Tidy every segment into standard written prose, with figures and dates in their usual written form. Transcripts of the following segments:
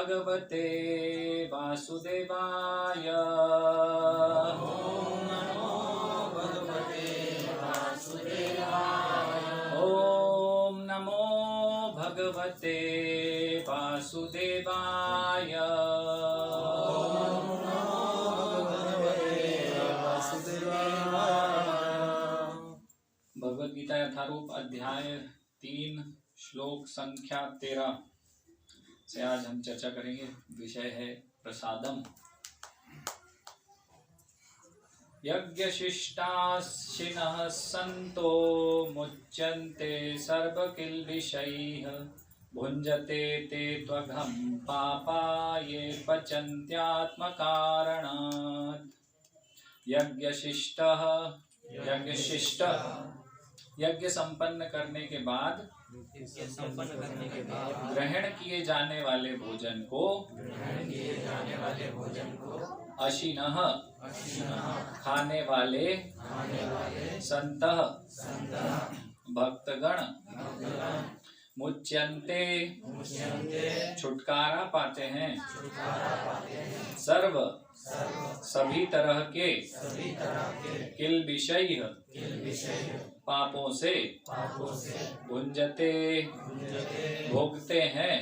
भगवते वासुदेवाय। ओम नमो भगवते वासुदेवाय। ओम नमो भगवते वासुदेवाय। ओम नमो भगवते वासुदेवाय। भगवद गीता यथारूप अध्याय 3 श्लोक संख्या 13 से आज हम चर्चा करेंगे। विषय है प्रसादम। यज्ञशिष्टाशिनः सन्तो मुच्यन्ते सर्वकिल्बिषैः भुञ्जते ते त्वघं पापा ये पचन्त्यात्मकारणात्। यज्ञशिष्ट यज्ञ संपन्न करने के बाद ग्रहण किए जाने वाले भोजन को अशिनः खाने वाले संतः भक्तगण मुच्यन्ते छुटकारा पाते हैं सर्व सभी तरह के किल्बिषैः पापों से भुंजते भोगते हैं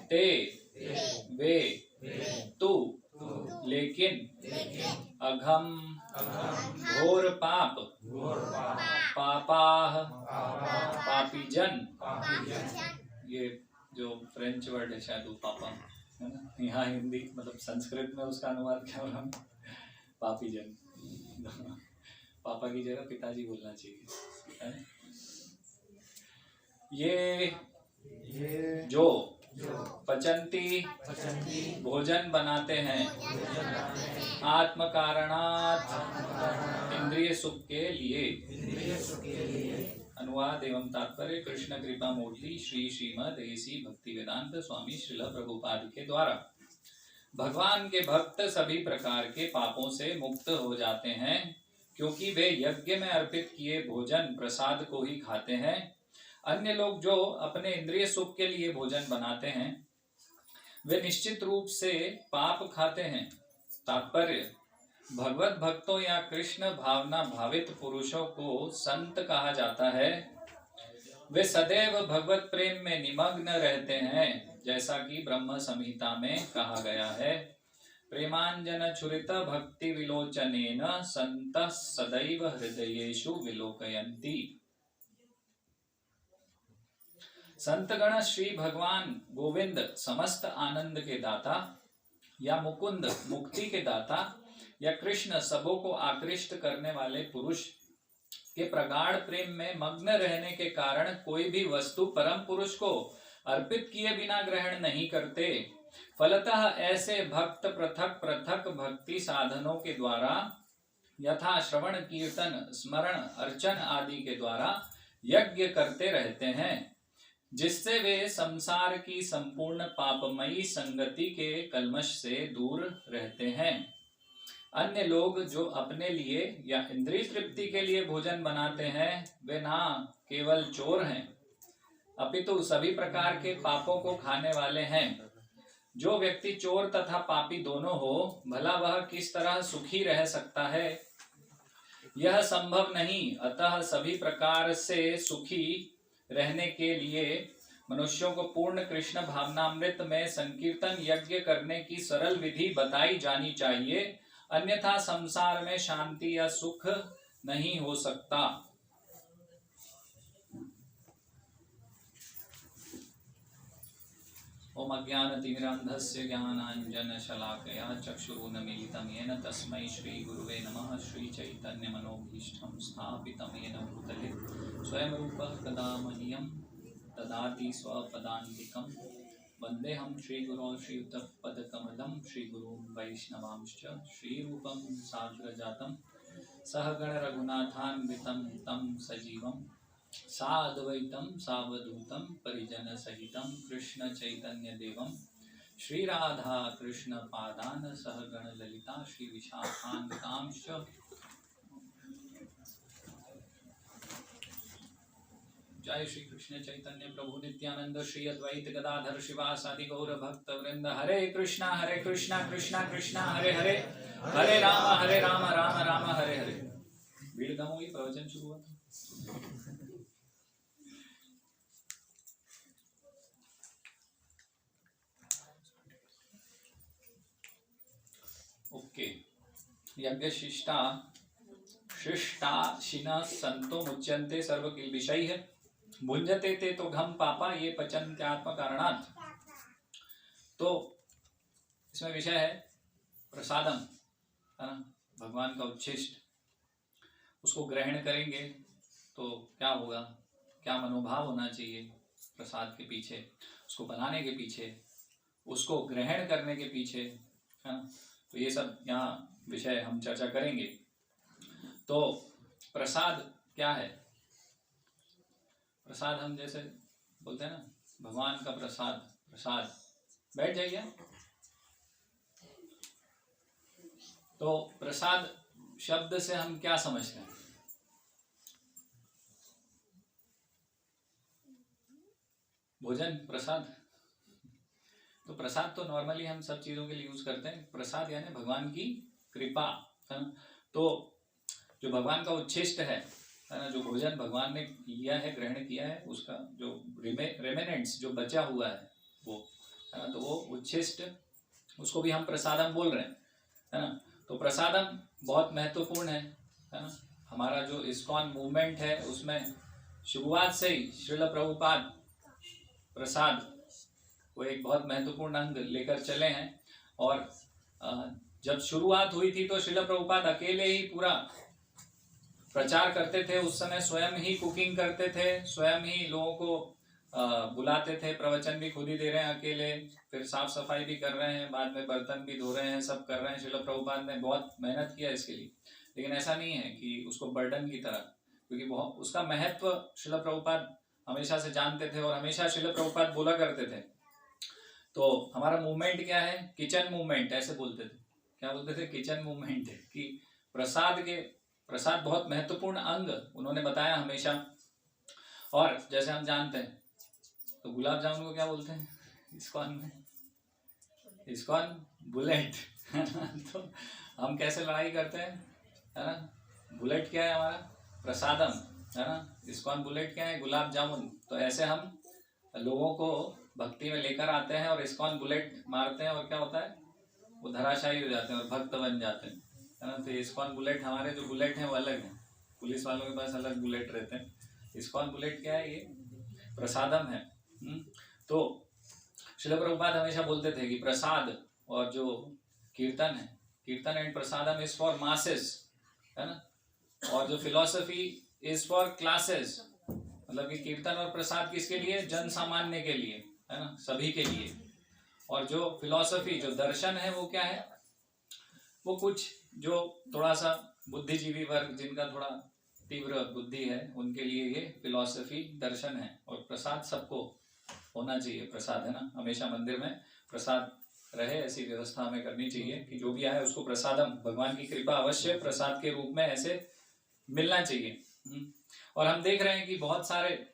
ते वे तू लेकिन अघम घोर पाप पापाह पापीजन। ये जो फ्रेंच वर्ड है शायद वो पापा है ना, यहाँ हिंदी मतलब संस्कृत में उसका अनुवाद क्या होगा? पापीजन। पापा की जगह पिताजी बोलना चाहिए। ये जो पचंती भोजन बनाते हैं आत्म कारणात् इंद्रिय सुख के लिए। अनुवाद एवं तात्पर्य कृष्ण कृपा मूर्ति श्री श्रीमद एसी भक्ति वेदांत स्वामी श्रील प्रभुपाद के द्वारा। भगवान के भक्त सभी प्रकार के पापों से मुक्त हो जाते हैं क्योंकि वे यज्ञ में अर्पित किए भोजन प्रसाद को ही खाते हैं। अन्य लोग जो अपने इंद्रिय सुख के लिए भोजन बनाते हैं वे निश्चित रूप से पाप खाते हैं। तात्पर्य भगवत भक्तों या कृष्ण भावना भावित पुरुषों को संत कहा जाता है। वे सदैव भगवत प्रेम में निमग्न रहते हैं जैसा कि ब्रह्म संहिता में कहा गया है। प्रेमांजन छुरित भक्ति विलोचनेन संतः सदैव हृदयेषु विलोकयन्ति। संतगण श्री भगवान गोविंद समस्त आनंद के दाता या मुकुंद मुक्ति के दाता या कृष्ण सबों को आकृष्ट करने वाले पुरुष के प्रगाढ़ प्रेम में मग्न रहने के कारण कोई भी वस्तु परम पुरुष को अर्पित किए बिना ग्रहण नहीं करते। फलतः ऐसे भक्त पृथक पृथक भक्ति साधनों के द्वारा यथा श्रवण कीर्तन स्मरण अर्चन आदि के द्वारा यज्ञ करते रहते हैं जिससे वे संसार की संपूर्ण पापमयी संगति के कल्मश से दूर रहते हैं। अन्य लोग जो अपने लिए या इंद्रिय तृप्ति के लिए भोजन बनाते हैं वे ना केवल चोर हैं अपितु सभी प्रकार के पापों को खाने वाले हैं। जो व्यक्ति चोर तथा पापी दोनों हो भला वह किस तरह सुखी रह सकता है? यह संभव नहीं। अतः सभी प्रकार से सुखी रहने के लिए मनुष्यों को पूर्ण कृष्ण भावनामृत में संकीर्तन यज्ञ करने की सरल विधि बताई जानी चाहिए, अन्यथा संसार में शांति या सुख नहीं हो सकता। ओम अज्ञानतिमिरान्धस्य ज्ञानाञ्जनशलाकया चक्षुरुन्मीलितं येन तस्मै श्रीगुरुवे नमः। श्रीचैतन्यमनोभीष्टं स्थापितं येन भूतले स्वयं रूपः कदा मह्यं ददाति स्वपदान्तिकं। वन्देऽहं श्रीगुरो श्रीयुतपदकमलं श्रीगुरुं वैष्णवांश्च श्रीरूपं साग्रजातं सहगण रघुनाथान्वितं तं सजीवं साद्वैतं सावधूतं परिजन सहितं कृष्ण चैतन्य देवं श्री राधा कृष्ण पादान सहगण ललिता श्री विशाखान्वितांश्च। जय श्री कृष्ण चैतन्य प्रभु नित्यानंद श्री अद्वैत गदाधर शिवासादि गौर भक्त वृंद। हरे कृष्णा कृष्णा कृष्णा हरे हरे, हरे राम राम राम हरे हरे। भीड़ कम हुई, प्रवचन शुरू हुआ था। ओके। यज्ञ शिष्टा शिष्टाशिना संतो मुच्यन्ते सर्व किल्बिषैः भुंजते ते तो घम पापा ये पचन्त्यात्म कारणात्। तो इसमें विषय है प्रसादम, है ना, भगवान का उच्छिष्ट। उसको ग्रहण करेंगे तो क्या होगा, क्या मनोभाव होना चाहिए प्रसाद के पीछे, उसको बनाने के पीछे, उसको ग्रहण करने के पीछे, है ना। तो ये सब यहाँ विषय हम चर्चा करेंगे। तो प्रसाद क्या है? प्रसाद हम जैसे बोलते हैं ना, भगवान का प्रसाद, प्रसाद। बैठ जाइए। तो प्रसाद शब्द से हम क्या समझते हैं? भोजन, प्रसाद। तो प्रसाद तो नॉर्मली हम सब चीजों के लिए यूज करते हैं। प्रसाद यानी भगवान की कृपा, है ना। तो जो भगवान का उच्छिष्ट है ना, जो भोजन भगवान ने लिया है, ग्रहण किया है, उसका जो रेमेनेंट्स जो बचा हुआ है वो, है ना, तो वो उच्छिष्ट, उसको भी हम प्रसादम बोल रहे हैं, है ना। तो प्रसादम बहुत महत्वपूर्ण है ना। हमारा जो इस्कॉन मूवमेंट है उसमें शुरुआत से ही श्रील प्रभुपाद प्रसाद वो एक बहुत महत्वपूर्ण अंग लेकर चले हैं। और जब शुरुआत हुई थी तो श्रील प्रभुपाद अकेले ही पूरा प्रचार करते थे। उस समय स्वयं ही कुकिंग करते थे, स्वयं ही लोगों को बुलाते थे, प्रवचन भी खुद ही दे रहे हैं अकेले, फिर साफ सफाई भी कर रहे हैं, बाद में बर्तन भी धो रहे हैं, सब कर रहे हैं। श्रील प्रभुपाद ने बहुत मेहनत किया इसके लिए, लेकिन ऐसा नहीं है कि उसको बर्डन की तरह, क्योंकि बहुत उसका महत्व श्रील प्रभुपाद हमेशा से जानते थे और हमेशा श्रील प्रभुपाद बोला करते थे। तो हमारा मूवमेंट क्या है? किचन मूवमेंट, ऐसे बोलते थे। क्या बोलते थे? किचन मूवमेंट है कि प्रसाद बहुत महत्वपूर्ण अंग उन्होंने बताया हमेशा। और जैसे हम जानते हैं तो गुलाब जामुन को क्या बोलते हैं इस्कॉन में? इस्कॉन बुलेट, है ना। तो हम कैसे लड़ाई करते हैं, है ना। बुलेट क्या है हमारा? प्रसादम, है ना। इस्कॉन बुलेट क्या है? गुलाब जामुन। तो ऐसे हम लोगों को भक्ति में लेकर आते हैं और इस्कॉन बुलेट मारते हैं, और क्या होता है? वो धराशायी हो जाते हैं और भक्त बन जाते हैं, है ना। तो इस्कॉन बुलेट, हमारे जो बुलेट हैं वो अलग हैं, पुलिस वालों के पास अलग बुलेट रहते हैं। इस्कॉन बुलेट क्या है? ये प्रसादम है। तो श्रील प्रभुपाद हमेशा बोलते थे कि प्रसाद और जो कीर्तन है, कीर्तन and prasadam is for masses, है ना। और जो फिलॉसफी इज फॉर क्लासेस, मतलब कि कीर्तन और प्रसाद किसके लिए? जन सामान्य के लिए, है ना, सभी के लिए। और जो फिलॉसफी, जो दर्शन है, वो क्या है? वो कुछ जो थोड़ा सा बुद्धिजीवी वर्ग, जिनका थोड़ा तीव्र बुद्धि है, उनके लिए ये फिलॉसफी दर्शन है। और प्रसाद सबको होना चाहिए, प्रसाद, है ना। हमेशा मंदिर में प्रसाद रहे, ऐसी व्यवस्था हमें करनी चाहिए कि जो भी आए उसको प्रसादम, भगवान की कृपा अवश्य प्रसाद के रूप में ऐसे मिलना चाहिए। और हम देख रहे हैं कि बहुत सारे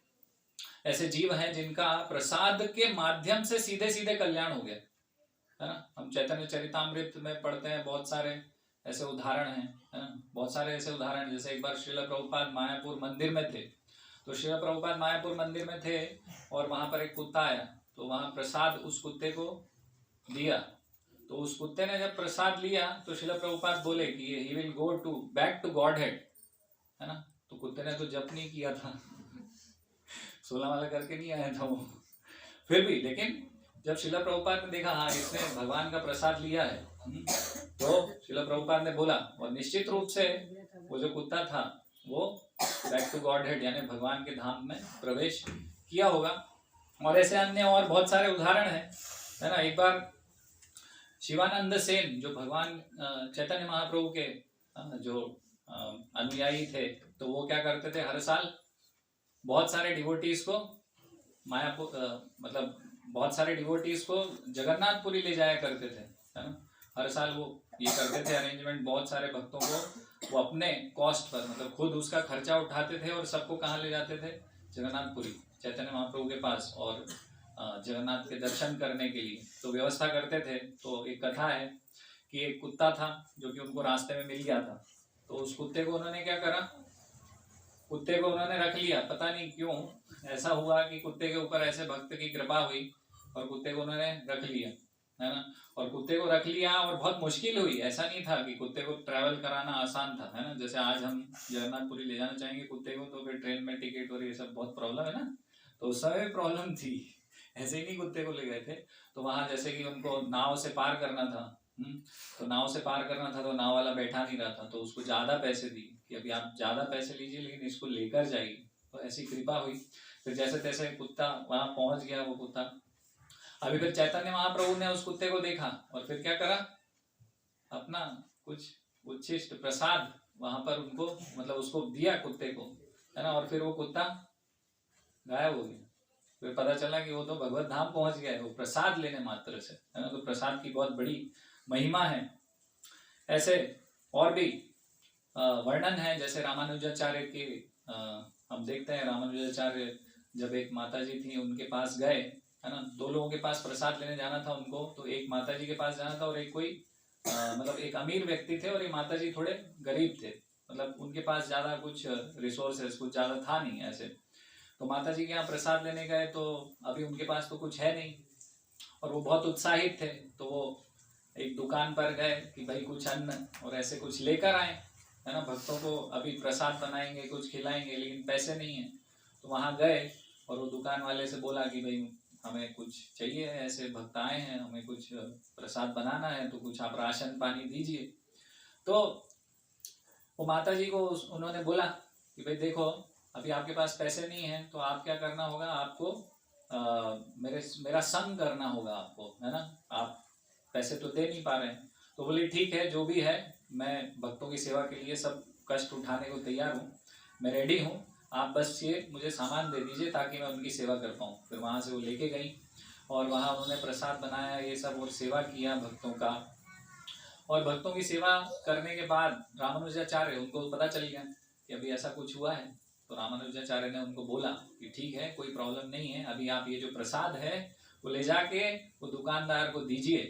ऐसे जीव हैं जिनका प्रसाद के माध्यम से सीधे सीधे कल्याण हो गया, है ना। हम चैतन्य चरितामृत में पढ़ते हैं, बहुत सारे ऐसे उदाहरण हैं, है ना। बहुत सारे ऐसे उदाहरण, जैसे एक बार श्रील प्रभुपाद मायापुर मंदिर में थे। तो श्रील प्रभुपाद मायापुर मंदिर में थे और वहां पर एक कुत्ता आया, तो वहां प्रसाद उस कुत्ते को दिया। तो उस कुत्ते ने जब प्रसाद लिया तो श्रील प्रभुपाद बोले कि he will go to back to Godhead, है ना। तो कुत्ते ने तो जप नहीं किया था 16 वाला करके नहीं आया था वो, फिर भी, लेकिन जब श्रील प्रभुपाद ने देखा हाँ इसने भगवान का प्रसाद लिया है, तो श्रील प्रभुपाद ने बोला, और निश्चित रूप से वो जो कुत्ता था वो बैक टू गॉड हेड यानी भगवान के धाम में प्रवेश किया होगा। और ऐसे अन्य और बहुत सारे उदाहरण हैं, है ना। एक बार शिवानंद सेन, जो भगवान चैतन्य महाप्रभु के जो अनुयायी थे, तो वो क्या करते थे, हर साल बहुत सारे डिवोटीज को मायापुर, मतलब बहुत सारे डिवोटीज को जगन्नाथपुरी ले जाया करते थे, है ना। हर साल वो ये करते थे अरेंजमेंट, बहुत सारे भक्तों को वो अपने कॉस्ट पर, मतलब खुद उसका खर्चा उठाते थे और सबको कहाँ ले जाते थे? जगन्नाथपुरी चैतन्य महाप्रभु के पास और जगन्नाथ के दर्शन करने के लिए तो व्यवस्था करते थे। तो एक कथा है कि एक कुत्ता था जो कि उनको रास्ते में मिल गया था। तो उस कुत्ते को उन्होंने क्या करा, कुत्ते को उन्होंने रख लिया। पता नहीं क्यों ऐसा हुआ कि कुत्ते के ऊपर ऐसे भक्त की कृपा हुई और कुत्ते को उन्होंने रख लिया, है ना। और कुत्ते को रख लिया और बहुत मुश्किल हुई। ऐसा नहीं था कि कुत्ते को ट्रैवल कराना आसान था, है ना। जैसे आज हम जगन्नाथपुरी ले जाना चाहेंगे कुत्ते को तो फिर ट्रेन में टिकट और ये सब बहुत प्रॉब्लम है ना। तो उस समय प्रॉब्लम थी, ऐसे ही नहीं कुत्ते को ले गए थे। तो वहां जैसे कि उनको नाव से पार करना था, तो नाव से पार करना था तो नाव वाला बैठा नहीं रहा था, तो उसको ज्यादा पैसे दिए कि अभी आप ज्यादा पैसे लीजिए लेकिन इसको लेकर जाइए। तो ऐसी कृपा हुई। फिर जैसे तैसे कुत्ता वहां पहुंच गया। वो कुत्ता अभी फिर चैतन्य महाप्रभु ने उस कुत्ते को देखा और फिर क्या करा, अपना कुछ उच्छिष्ट प्रसाद वहां पर उनको मतलब उसको दिया कुत्ते को, है ना। और फिर वो कुत्ता गायब हो गया। फिर पता चला कि वो तो भगवत धाम पहुंच गया है वो प्रसाद लेने मात्र से, है ना। तो प्रसाद की बहुत बड़ी महिमा है। ऐसे और भी वर्णन है। जैसे रामानुजाचार्य के हम देखते हैं, रामानुजाचार्य जब एक माताजी थी उनके पास गए, है ना। दो लोगों के पास प्रसाद लेने जाना था उनको। तो एक माताजी के पास जाना था और एक कोई मतलब एक अमीर व्यक्ति थे और ये माताजी थोड़े गरीब थे, मतलब उनके पास ज्यादा कुछ रिसोर्सेस कुछ ज्यादा था नहीं ऐसे। तो माताजी के यहाँ प्रसाद लेने गए तो अभी उनके पास तो कुछ है नहीं और वो बहुत उत्साहित थे। तो वो एक दुकान पर गए कि भाई कुछ अन्न और ऐसे कुछ लेकर आए, है ना। भक्तों को अभी प्रसाद बनाएंगे कुछ खिलाएंगे लेकिन पैसे नहीं है। तो वहाँ गए और वो दुकान वाले से बोला कि भाई हमें कुछ चाहिए, ऐसे भक्त आए हैं, हमें कुछ प्रसाद बनाना है, तो कुछ आप राशन पानी दीजिए। तो वो माता जी को उन्होंने बोला कि भाई देखो अभी आपके पास पैसे नहीं है तो आप क्या करना होगा, आपको मेरा संग करना होगा आपको, है ना। आप पैसे तो दे नहीं पा रहे हैं। तो बोले ठीक है, जो भी है मैं भक्तों की सेवा के लिए सब कष्ट उठाने को तैयार हूँ, मैं रेडी हूँ, आप बस ये मुझे सामान दे दीजिए ताकि मैं उनकी सेवा कर पाऊँ। फिर वहाँ से वो लेके गई और वहाँ उन्होंने प्रसाद बनाया ये सब और सेवा किया भक्तों का। और भक्तों की सेवा करने के बाद रामानुजाचार्य उनको पता चल गया कि अभी ऐसा कुछ हुआ है। तो रामानुजाचार्य ने उनको बोला कि ठीक है कोई प्रॉब्लम नहीं है, अभी आप ये जो प्रसाद है वो ले जाके वो दुकानदार को दीजिए।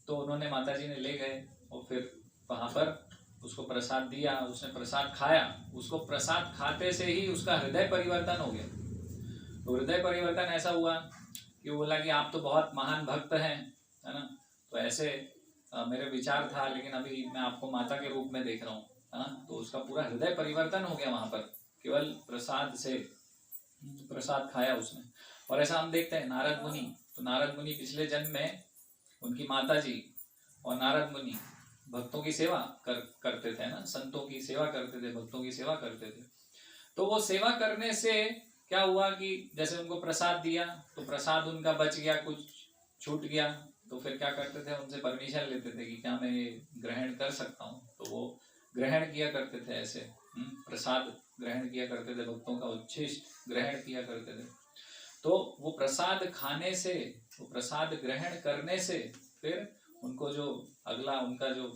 तो उन्होंने माताजी ने ले गए और फिर वहाँ पर उसको प्रसाद दिया, उसने प्रसाद खाया। उसको प्रसाद खाते से ही उसका हृदय परिवर्तन हो गया। तो हृदय परिवर्तन ऐसा हुआ कि वो बोला कि आप तो बहुत महान भक्त हैं, है ना। तो ऐसे मेरे विचार था लेकिन अभी मैं आपको माता के रूप में देख रहा हूँ, है ना। तो उसका पूरा हृदय परिवर्तन हो गया वहाँ पर केवल प्रसाद से, प्रसाद खाया उसने। और ऐसा हम देखते हैं नारद मुनि, तो नारद मुनि पिछले जन्म में उनकी माता जी और नारद मुनि भक्तों की सेवा करते थे ना, संतों की सेवा करते थे, भक्तों की सेवा करते थे। तो वो सेवा करने से क्या हुआ कि जैसे उनको प्रसाद दिया तो प्रसाद उनका बच गया, कुछ छूट गया। तो फिर क्या करते थे, उनसे परमिशन लेते थे कि क्या मैं ये ग्रहण कर सकता हूँ। तो वो ग्रहण किया करते थे, ऐसे प्रसाद ग्रहण किया करते थे, भक्तों का उच्छिष्ट ग्रहण किया करते थे। तो वो प्रसाद खाने से, वो प्रसाद ग्रहण करने से फिर उनको जो अगला उनका जो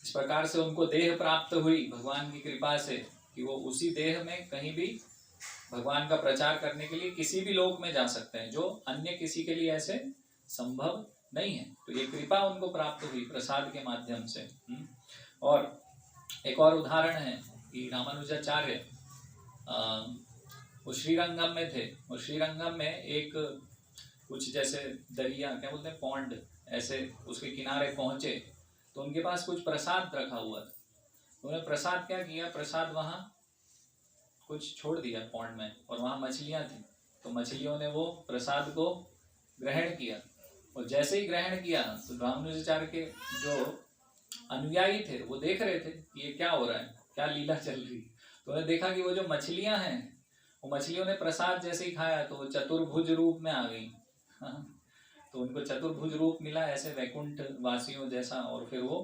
इस प्रकार से उनको देह प्राप्त हुई भगवान की कृपा से कि वो उसी देह में कहीं भी भगवान का प्रचार करने के लिए किसी भी लोक में जा सकते हैं, जो अन्य किसी के लिए ऐसे संभव नहीं है। तो ये कृपा उनको प्राप्त हुई प्रसाद के माध्यम से। और एक और उदाहरण है कि रामानुजाचार्य वो श्रीरंगम में थे और श्रीरंगम में एक कुछ जैसे दरिया क्या बोलते हैं पॉन्ड, ऐसे उसके किनारे पहुंचे तो उनके पास कुछ प्रसाद रखा हुआ था। तो उन्होंने प्रसाद क्या किया, प्रसाद वहाँ कुछ छोड़ दिया पॉन्ड में और वहाँ मछलियाँ थी। तो मछलियों ने वो प्रसाद को ग्रहण किया और जैसे ही ग्रहण किया तो रामानुजाचार्य के जो अनुयायी थे वो देख रहे थे कि ये क्या हो रहा है, क्या लीला चल रही। तो उन्होंने देखा कि वो जो मछलियां हैं वो मछलियों ने प्रसाद जैसे ही खाया तो वो चतुर्भुज रूप में आ गई। तो उनको चतुर्भुज रूप मिला ऐसे वैकुंठ वासियों जैसा। और फिर वो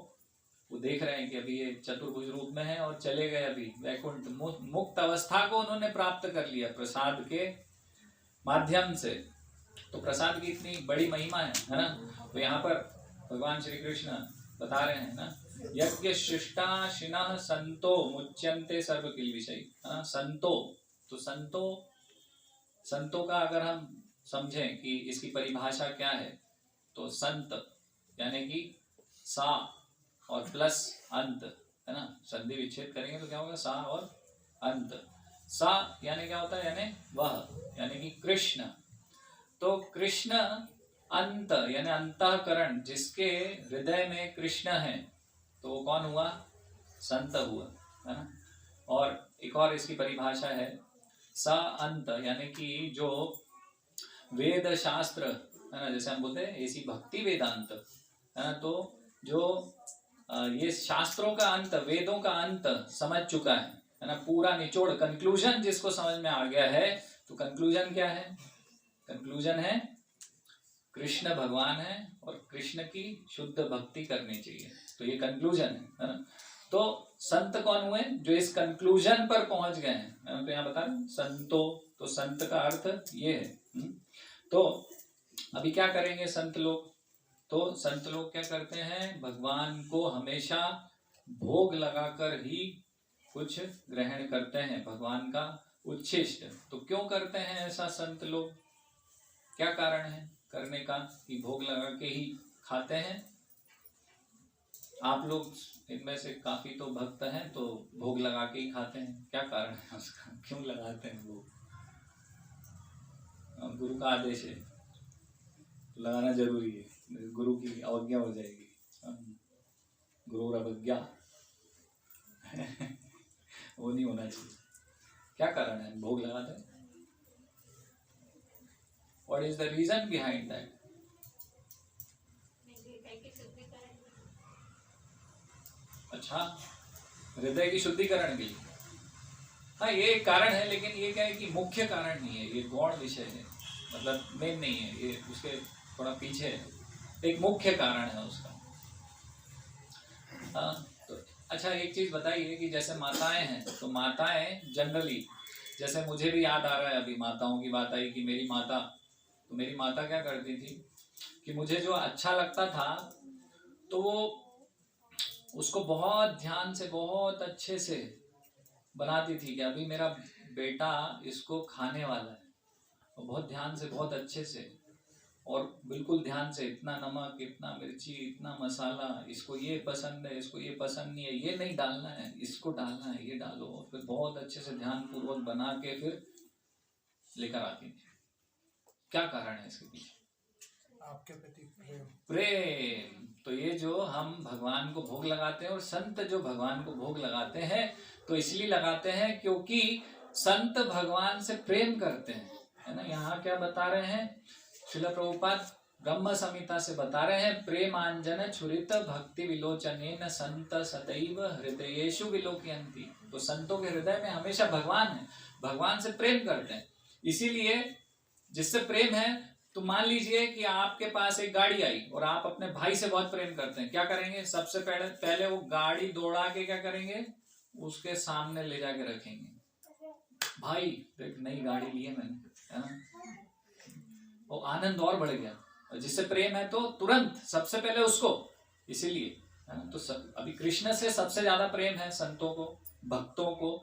देख रहे हैं कि अभी ये चतुर्भुज रूप में है और चले गए अभी वैकुंठ मुक्त अवस्था को उन्होंने प्राप्त कर लिया प्रसाद के माध्यम से। तो प्रसाद की इतनी बड़ी महिमा है ना। तो यहाँ पर भगवान श्री कृष्ण बता रहे हैं ना, यज्ञ शिष्टा शिनः संतो मुच्यन्ते सर्व किल विषय। संतो तो संतों का अगर हम समझें कि इसकी परिभाषा क्या है, तो संत यानी कि सा और प्लस अंत, है ना, संधि विच्छेद करेंगे तो क्या होगा, सा और अंत। सा यानी क्या होता है, यानी वह, यानी कि कृष्ण। तो कृष्ण अंत यानी अंतःकरण, जिसके हृदय में कृष्ण है, तो वो कौन हुआ, संत हुआ, है ना। और एक और इसकी परिभाषा है सा अंत, यानी कि जो वेद शास्त्र, है ना, जैसे हम बोलते हैं ऐसी भक्ति वेदांत, है ना, तो जो ये शास्त्रों का अंत, वेदों का अंत समझ चुका है ना, पूरा निचोड़, कंक्लूजन जिसको समझ में आ गया है, तो कंक्लूजन क्या है, कंक्लूजन है कृष्ण भगवान है और कृष्ण की शुद्ध भक्ति करनी चाहिए, तो ये कंक्लूजन है ना। तो संत कौन हुए, जो इस कंक्लूजन पर पहुंच गए हैं, तो यहाँ बता रहे संतो, तो संत का अर्थ ये है। तो अभी क्या करेंगे संत लोग, तो संत लोग क्या करते हैं, भगवान को हमेशा भोग लगाकर ही कुछ ग्रहण करते हैं, भगवान का उच्छिष्ट। तो क्यों करते हैं ऐसा संत लोग, क्या कारण है करने का कि भोग लगा के ही खाते हैं। आप लोग इनमें से काफी तो भक्त हैं, तो भोग लगा के ही खाते हैं, क्या कारण है उसका, क्यों लगाते हैं भोग, गुरु का आदेश है तो लगाना जरूरी है, गुरु की अवज्ञा हो जाएगी, गुरु अवज्ञा वो नहीं होना चाहिए। क्या कारण है भोग लगाते हैं, what is the reason behind that. अच्छा, हृदय की शुद्धिकरण के लिए, हाँ ये एक कारण है, लेकिन ये क्या है कि मुख्य कारण नहीं है, ये गौण विषय है, मतलब मेन नहीं है, ये उसके थोड़ा पीछे है, एक मुख्य कारण है उसका। हाँ, तो अच्छा एक चीज बताइए कि जैसे माताएं हैं, तो माताएं जनरली, जैसे मुझे भी याद आ रहा है अभी माताओं की बात आई कि मेरी माता, तो मेरी माता क्या करती थी कि मुझे जो अच्छा लगता था तो वो उसको बहुत ध्यान से, बहुत अच्छे से बनाती थी कि अभी मेरा बेटा इसको खाने वाला है, और बहुत ध्यान से, बहुत अच्छे से, और बिल्कुल ध्यान से, इतना नमक, इतना मिर्ची, इतना मसाला, इसको ये पसंद है, इसको ये पसंद नहीं है, ये नहीं डालना है, इसको डालना है, ये डालो, और फिर बहुत अच्छे से ध्यान पूर्वक बना के फिर लेकर आती थी। क्या कारण है इसके पीछे, आपके प्रति प्रेम। प्रेम। तो ये जो हम भगवान को भोग लगाते हैं, और संत जो भगवान को भोग लगाते हैं, तो इसलिए लगाते हैं क्योंकि संत भगवान से प्रेम करते हैं, है ना। यहाँ क्या बता रहे हैं श्रील प्रभुपाद, ब्रह्म संहिता से बता रहे हैं, प्रेमांजन छुरित भक्ति विलोचनेन संत सदैव हृदयेषु विलोकयन्ति। तो संतों के हृदय में हमेशा भगवान है, भगवान से प्रेम करते हैं। इसीलिए जिससे प्रेम है, तो मान लीजिए कि आपके पास एक गाड़ी आई और आप अपने भाई से बहुत प्रेम करते हैं, क्या करेंगे, सबसे पहले वो गाड़ी दौड़ा के क्या करेंगे, उसके सामने ले जाके रखेंगे, भाई देख नई गाड़ी ली है मैंने, है ना। वो आनंद और बढ़ गया, और जिससे प्रेम है तो तुरंत सबसे पहले उसको, इसीलिए, है ना। तो अभी कृष्ण से सबसे ज्यादा प्रेम है संतों को, भक्तों को।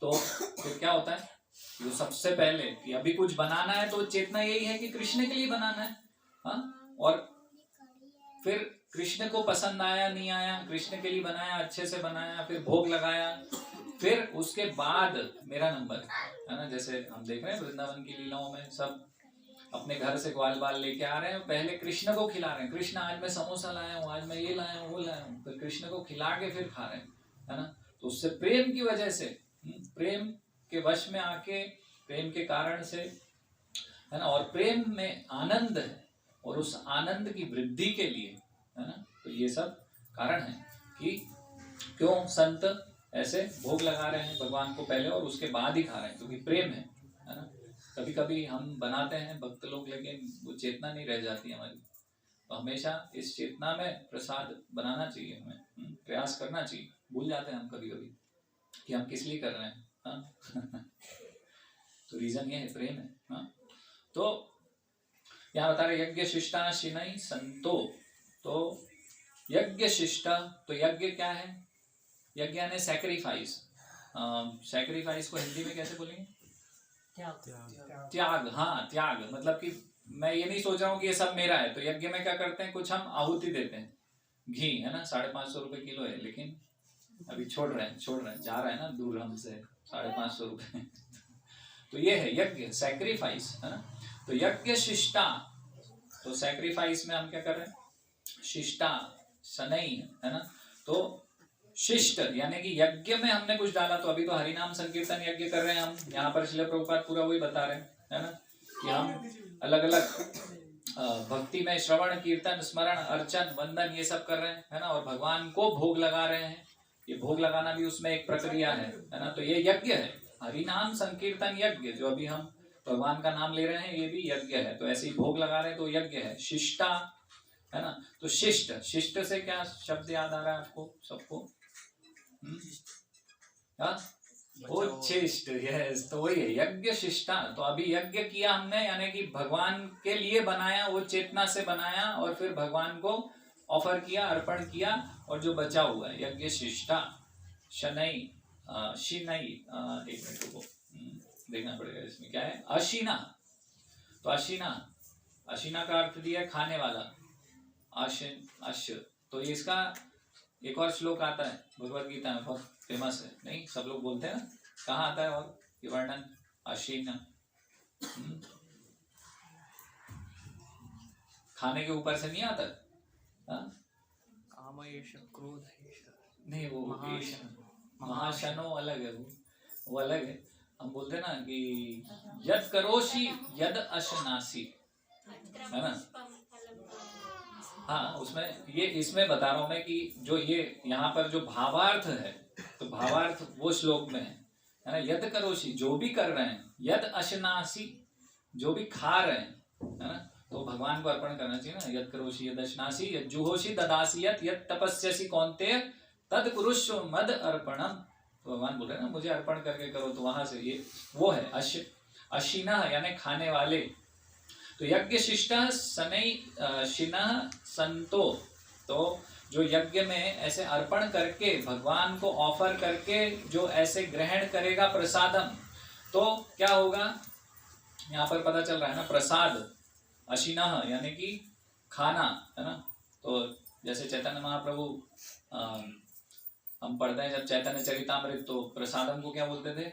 तो फिर क्या होता है, जो सबसे पहले कि अभी कुछ बनाना है तो चेतना यही है कि कृष्ण के लिए बनाना है, हाँ। और फिर कृष्ण को पसंद आया नहीं आया, कृष्ण के लिए बनाया, अच्छे से बनाया, फिर भोग लगाया, फिर उसके बाद मेरा नंबर, है ना। जैसे हम देख रहे हैं वृंदावन की लीलाओं में, सब अपने घर से ग्वाल बाल लेके आ रहे हैं, पहले कृष्ण को खिला रहे हैं, कृष्ण आज मैं समोसा लाया हूँ, आज मैं ये लाया हूँ, वो लाया हूँ, फिर कृष्ण को खिला के फिर खा रहे हैं, है ना। तो उससे प्रेम की वजह से, प्रेम के वश में आके, प्रेम के कारण से, है ना। और प्रेम में आनंद है, और उस आनंद की वृद्धि के लिए, है ना। तो ये सब कारण है कि क्यों संत ऐसे भोग लगा रहे हैं भगवान को पहले और उसके बाद ही खा रहे हैं, क्योंकि प्रेम है ना। कभी कभी हम बनाते हैं भक्त लोग, लेकिन वो चेतना नहीं रह जाती हमारी, तो हमेशा इस चेतना में प्रसाद बनाना चाहिए, हमें प्रयास करना चाहिए। भूल जाते हैं हम कभी कभी कि हम किस लिए कर रहे हैं, हाँ। तो रीजन ये है, प्रेम है, हाँ। तो यहाँ बता रहे यज्ञ शिष्टा शिनई संतो, तो यज्ञ शिष्टा, तो यज्ञ क्या है, यज्ञ यानी सैक्रिफाइस, सैक्रिफाइस को हिंदी में कैसे बोलेंगे? त्याग। त्याग। हाँ, त्याग मतलब कि मैं ये नहीं सोच रहा हूँ कि ये सब मेरा है। तो यज्ञ में क्या करते हैं, कुछ हम आहुति देते हैं। घी है ना 550 रुपए किलो है, लेकिन अभी छोड़ रहे हैं जा रहा है ना दूर हमसे 550 रुपए। तो ये है यज्ञ, सैक्रिफाइस है ना। तो यज्ञ शिष्टा, तो सैक्रिफाइस में हम क्या कर रहे हैं, शिष्टा शनई है ना। तो शिष्ट यानी कि यज्ञ में हमने कुछ डाला। तो अभी तो हरिनाम संकीर्तन यज्ञ कर रहे हैं हम, यहाँ पर श्रील प्रभुपाद पूरा वही बता रहे हैं है ना, कि हम अलग अलग भक्ति में श्रवण कीर्तन स्मरण अर्चन वंदन ये सब कर रहे हैं है ना, और भगवान को भोग लगा रहे हैं। ये भोग लगाना भी उसमें एक प्रक्रिया है ना। तो ये यज्ञ है, हरिनाम संकीर्तन यज्ञ, जो अभी हम भगवान का नाम ले रहे हैं ये भी यज्ञ है। तो ऐसे ही भोग लगा रहे हैं तो यज्ञ है। शिष्टा है ना। तो शिष्ट, शिष्ट से क्या शब्द याद आ रहा है आपको सबको? उच्छिष्ट, यस। तो वही है यज्ञ शिष्टा। तो अभी यज्ञ किया हमने, यानी कि भगवान के लिए बनाया, वो चेतना से बनाया और फिर भगवान को ऑफर किया, अर्पण किया, और जो बचा हुआ है यज्ञ शिष्टा। शनई शिनई, एक मिनट को देखना पड़ेगा इसमें क्या है। अशीना, तो अशीना, अशीना का अर्थ दिया है खाने वाला, अशिन अश्य। तो ये इसका एक और श्लोक आता है भगवत गीता में, बहुत फेमस है, नहीं सब लोग बोलते हैं ना, कहाँ आता है और ये वर्णन? अशीन, खाने के ऊपर से नहीं आता है? क्रोध नहीं, वो महाशनो अलग है, वो अलग है। हम बोलते हैं ना कि यद करोशी यद अशनासी, है ना। हाँ, उसमें ये इसमें बता रहा हूं मैं कि जो ये यहाँ पर जो भावार्थ है, तो भावार्थ वो श्लोक में है ना। यद करोशी, जो भी कर रहे हैं, यद अशनासी, जो भी खा रहे हैं, है ना, तो भगवान को अर्पण करना चाहिए ना। यद करोशी यद अशनासी यद जुहोशी ददासी यद तपस्यसी कौन्तेय तद कुरुष्व मद अर्पणम। तो भगवान बोल रहे हैं ना मुझे अर्पण करके करो। तो वहां से ये वो है अशिना यानी खाने वाले। तो यज्ञ शिष्टा सनई शिना संतो, तो जो यज्ञ में ऐसे अर्पण करके भगवान को ऑफर करके जो ऐसे ग्रहण करेगा प्रसादम, तो क्या होगा यहाँ पर पता चल रहा है ना, प्रसाद अशिना यानी कि खाना है ना। तो जैसे चैतन्य महाप्रभु हम पढ़ते हैं जब चैतन्य चरितामृत, तो प्रसादम को क्या बोलते थे?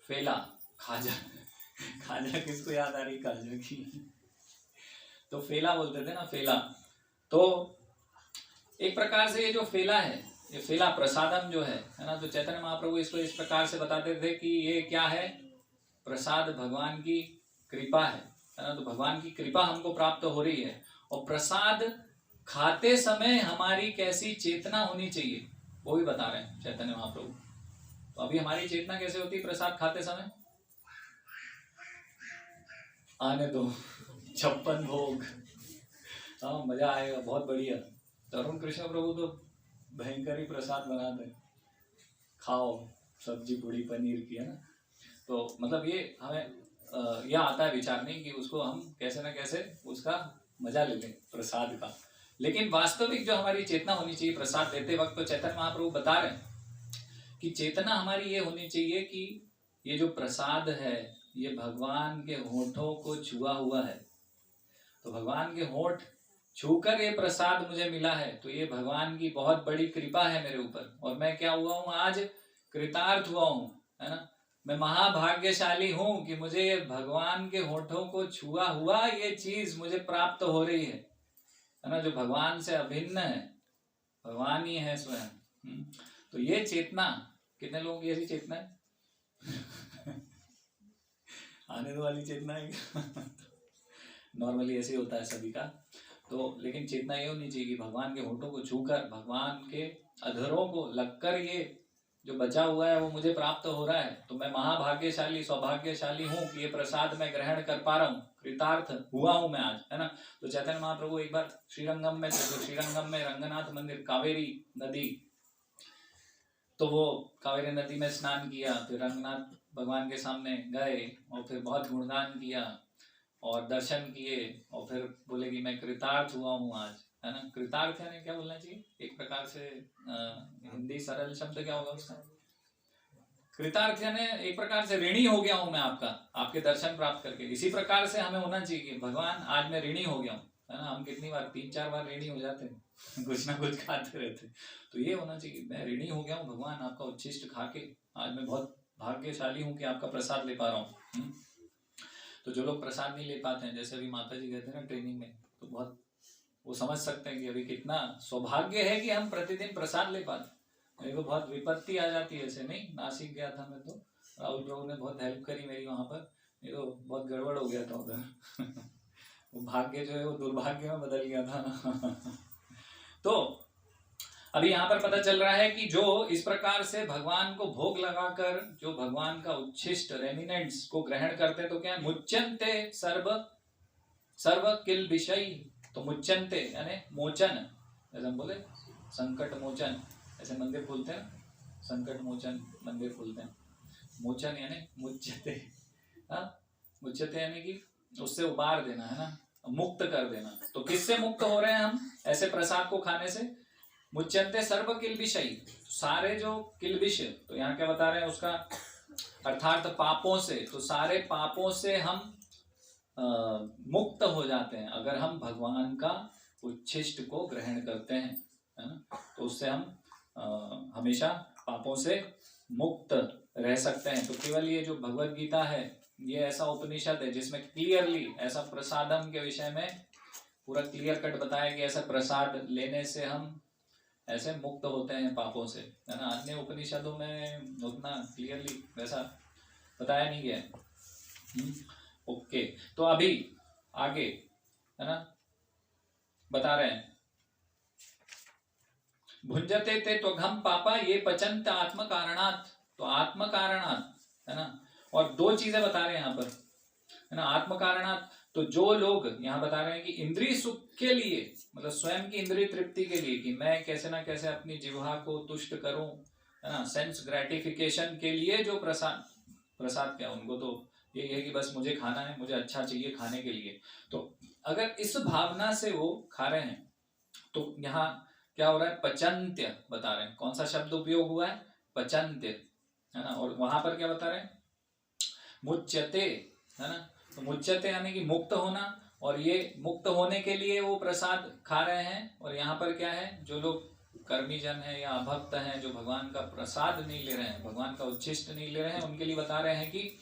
फेला, खाजा। खाजा किसको याद आ रही खाजा की? तो फेला बोलते थे ना, फेला। तो एक प्रकार से ये जो फेला है, ये फेला प्रसादम जो है ना, तो चैतन्य महाप्रभु इसको इस प्रकार से बताते थे कि ये क्या है, प्रसाद भगवान की कृपा है ना। तो भगवान की कृपा हमको प्राप्त हो रही है, और प्रसाद खाते समय हमारी कैसी चेतना होनी चाहिए वो भी बता रहे हैं चैतन्य महाप्रभु। तो अभी हमारी चेतना कैसे होती है प्रसाद खाते समय? आने दो 56 भोग, हाँ मजा आएगा, बहुत बढ़िया। तरुण कृष्ण प्रभु तो भयंकर ही प्रसाद बनाते हैं, खाओ सब्जी पूड़ी पनीर की, है ना। तो मतलब ये हमें यह आता है विचार नहीं कि उसको हम कैसे ना कैसे उसका मजा ले लें प्रसाद का। लेकिन वास्तविक जो हमारी चेतना होनी चाहिए प्रसाद देते वक्त, तो चैतन्य महाप्रभु बता रहे हैं कि चेतना हमारी ये होनी चाहिए कि ये जो प्रसाद है ये भगवान के होठों को छुआ हुआ है। तो भगवान के होठ छूकर ये प्रसाद मुझे मिला है, तो ये भगवान की बहुत बड़ी कृपा है मेरे ऊपर, और मैं क्या हुआ हूँ आज, कृतार्थ हुआ हूँ, है ना। मैं महाभाग्यशाली हूँ कि मुझे भगवान के होठों को छुआ हुआ ये चीज मुझे प्राप्त हो रही है ना, जो भगवान से अभिन्न है, भगवान ही है स्वयं। तो ये चेतना, कितने लोगों की ऐसी चेतना है? आने दो वाली चेतना है। नॉर्मली ऐसे होता है सभी का। तो लेकिन चेतना ये होनी चाहिए कि भगवान के होठों को छूकर, भगवान के अधरों को लगकर ये जो बचा हुआ है वो मुझे प्राप्त हो रहा है। तो मैं महाभाग्यशाली सौभाग्यशाली हूँ कि ये प्रसाद मैं ग्रहण कर पा रहा हूँ, कृतार्थ हुआ हूँ मैं आज, है ना। तो चैतन्य महाप्रभु एक बार श्रीरंगम में थे, तो श्रीरंगम में रंगनाथ मंदिर, कावेरी नदी, तो वो कावेरी नदी में स्नान किया, फिर रंगनाथ भगवान के सामने गए और फिर बहुत गुणगान किया और दर्शन किए, और फिर बोले कि मैं कृतार्थ हुआ हूँ आज, है ना। कृतार्थ यानी क्या बोलना चाहिए, एक प्रकार से हिंदी सरल शब्द क्या होगा उसका, कृतार्थ यानी एक प्रकार से ऋणी हो गया हूं मैं आपका, आपके दर्शन प्राप्त करके। इसी प्रकार से हमें होना चाहिए कि भगवान आज मैं ऋणी हो गया हूँ, है ना। हम कितनी बार 3-4 बार ऋणी हो जाते हैं कुछ ना कुछ खाते रहते, तो ये होना चाहिए मैं ऋणी हो गया हूँ भगवान, आपका उच्छिष्ट खा के आज मैं बहुत भाग्यशाली हूँ कि आपका प्रसाद ले पा रहा हूँ। तो जो लोग प्रसाद नहीं ले पाते हैं, जैसे अभी माता जी गए थे ना ट्रेनिंग में, तो बहुत वो समझ सकते हैं कि अभी कितना सौभाग्य है कि हम प्रतिदिन प्रसाद ले पाते। मेरे को बहुत विपत्ति आ जाती है ऐसे, नहीं नासिक गया था मैं, तो राहुल प्रभु ने बहुत हेल्प करी मेरी वहां पर, ये तो बहुत गड़बड़ हो गया था उधर वो भाग्य जो है वो दुर्भाग्य में बदल गया था तो अभी यहाँ पर पता चल रहा है कि जो इस प्रकार से भगवान को भोग लगाकर जो भगवान का उच्छिष्ट रेमिनेंट्स को ग्रहण करते तो क्या मुच्यन्ते सर्व सर्व किल विषय। तो मुच्यन्ते यानी मोचन, जैसे हम बोले संकट मोचन, ऐसे मंदिर खुलते हैं, संकट मोचन मंदिर खुलते हैं। मोचन यानी मुच्यते, मुच्यते यानी कि उससे उबार देना, है ना, मुक्त कर देना। तो किससे मुक्त हो रहे हैं हम ऐसे प्रसाद को खाने से, मुच्यन्ते सर्व किल्बिषै, सारे जो किल्बिष, तो यहाँ क्या बता रहे हैं उसका अर्थात पापों से, तो सारे पापों से हम मुक्त हो जाते हैं अगर हम भगवान का उच्छिष्ट को ग्रहण करते हैं, है ना। तो उससे हम हमेशा पापों से मुक्त रह सकते हैं। तो केवल ये जो भगवत गीता है ये ऐसा उपनिषद है जिसमें क्लियरली ऐसा प्रसादम के विषय में पूरा क्लियर कट बताया कि ऐसा प्रसाद लेने से हम ऐसे मुक्त होते हैं पापों से, है ना। अन्य उपनिषदों में उतना क्लियरली वैसा बताया नहीं गया है। ओके, तो अभी आगे, है ना, बता रहे हैं भुंजते ते त्वघम पापा ये पचंत आत्म कारणात। तो आत्म कारणात, है ना, और दो चीजें बता रहे हैं यहाँ पर, है ना, आत्म कारणात। तो जो लोग यहाँ बता रहे हैं कि इंद्रिय सुख के लिए, मतलब स्वयं की इंद्रिय तृप्ति के लिए, कि मैं कैसे ना कैसे अपनी जिह्वा को तुष्ट करूं, है ना, सेंस ग्रेटिफिकेशन के लिए जो प्रसाद क्या, उनको तो यही है कि बस मुझे खाना है, मुझे अच्छा चाहिए खाने के लिए। तो अगर इस भावना से वो खा रहे हैं तो यहाँ क्या हो रहा है, पचंत्य बता रहे हैं। कौन सा शब्द उपयोग हुआ है, पचंत्य, है ना। और वहां पर क्या बता रहे हैं, मुच्यते, है ना। तो मुच्यते यानी कि मुक्त होना, और ये मुक्त होने के लिए वो प्रसाद खा रहे हैं। और यहाँ पर क्या है, जो लोग कर्मी जन है या अभक्त हैं, जो भगवान का प्रसाद नहीं ले रहे हैं, भगवान का उच्छिष्ट नहीं ले रहे हैं, उनके लिए बता रहे हैं कि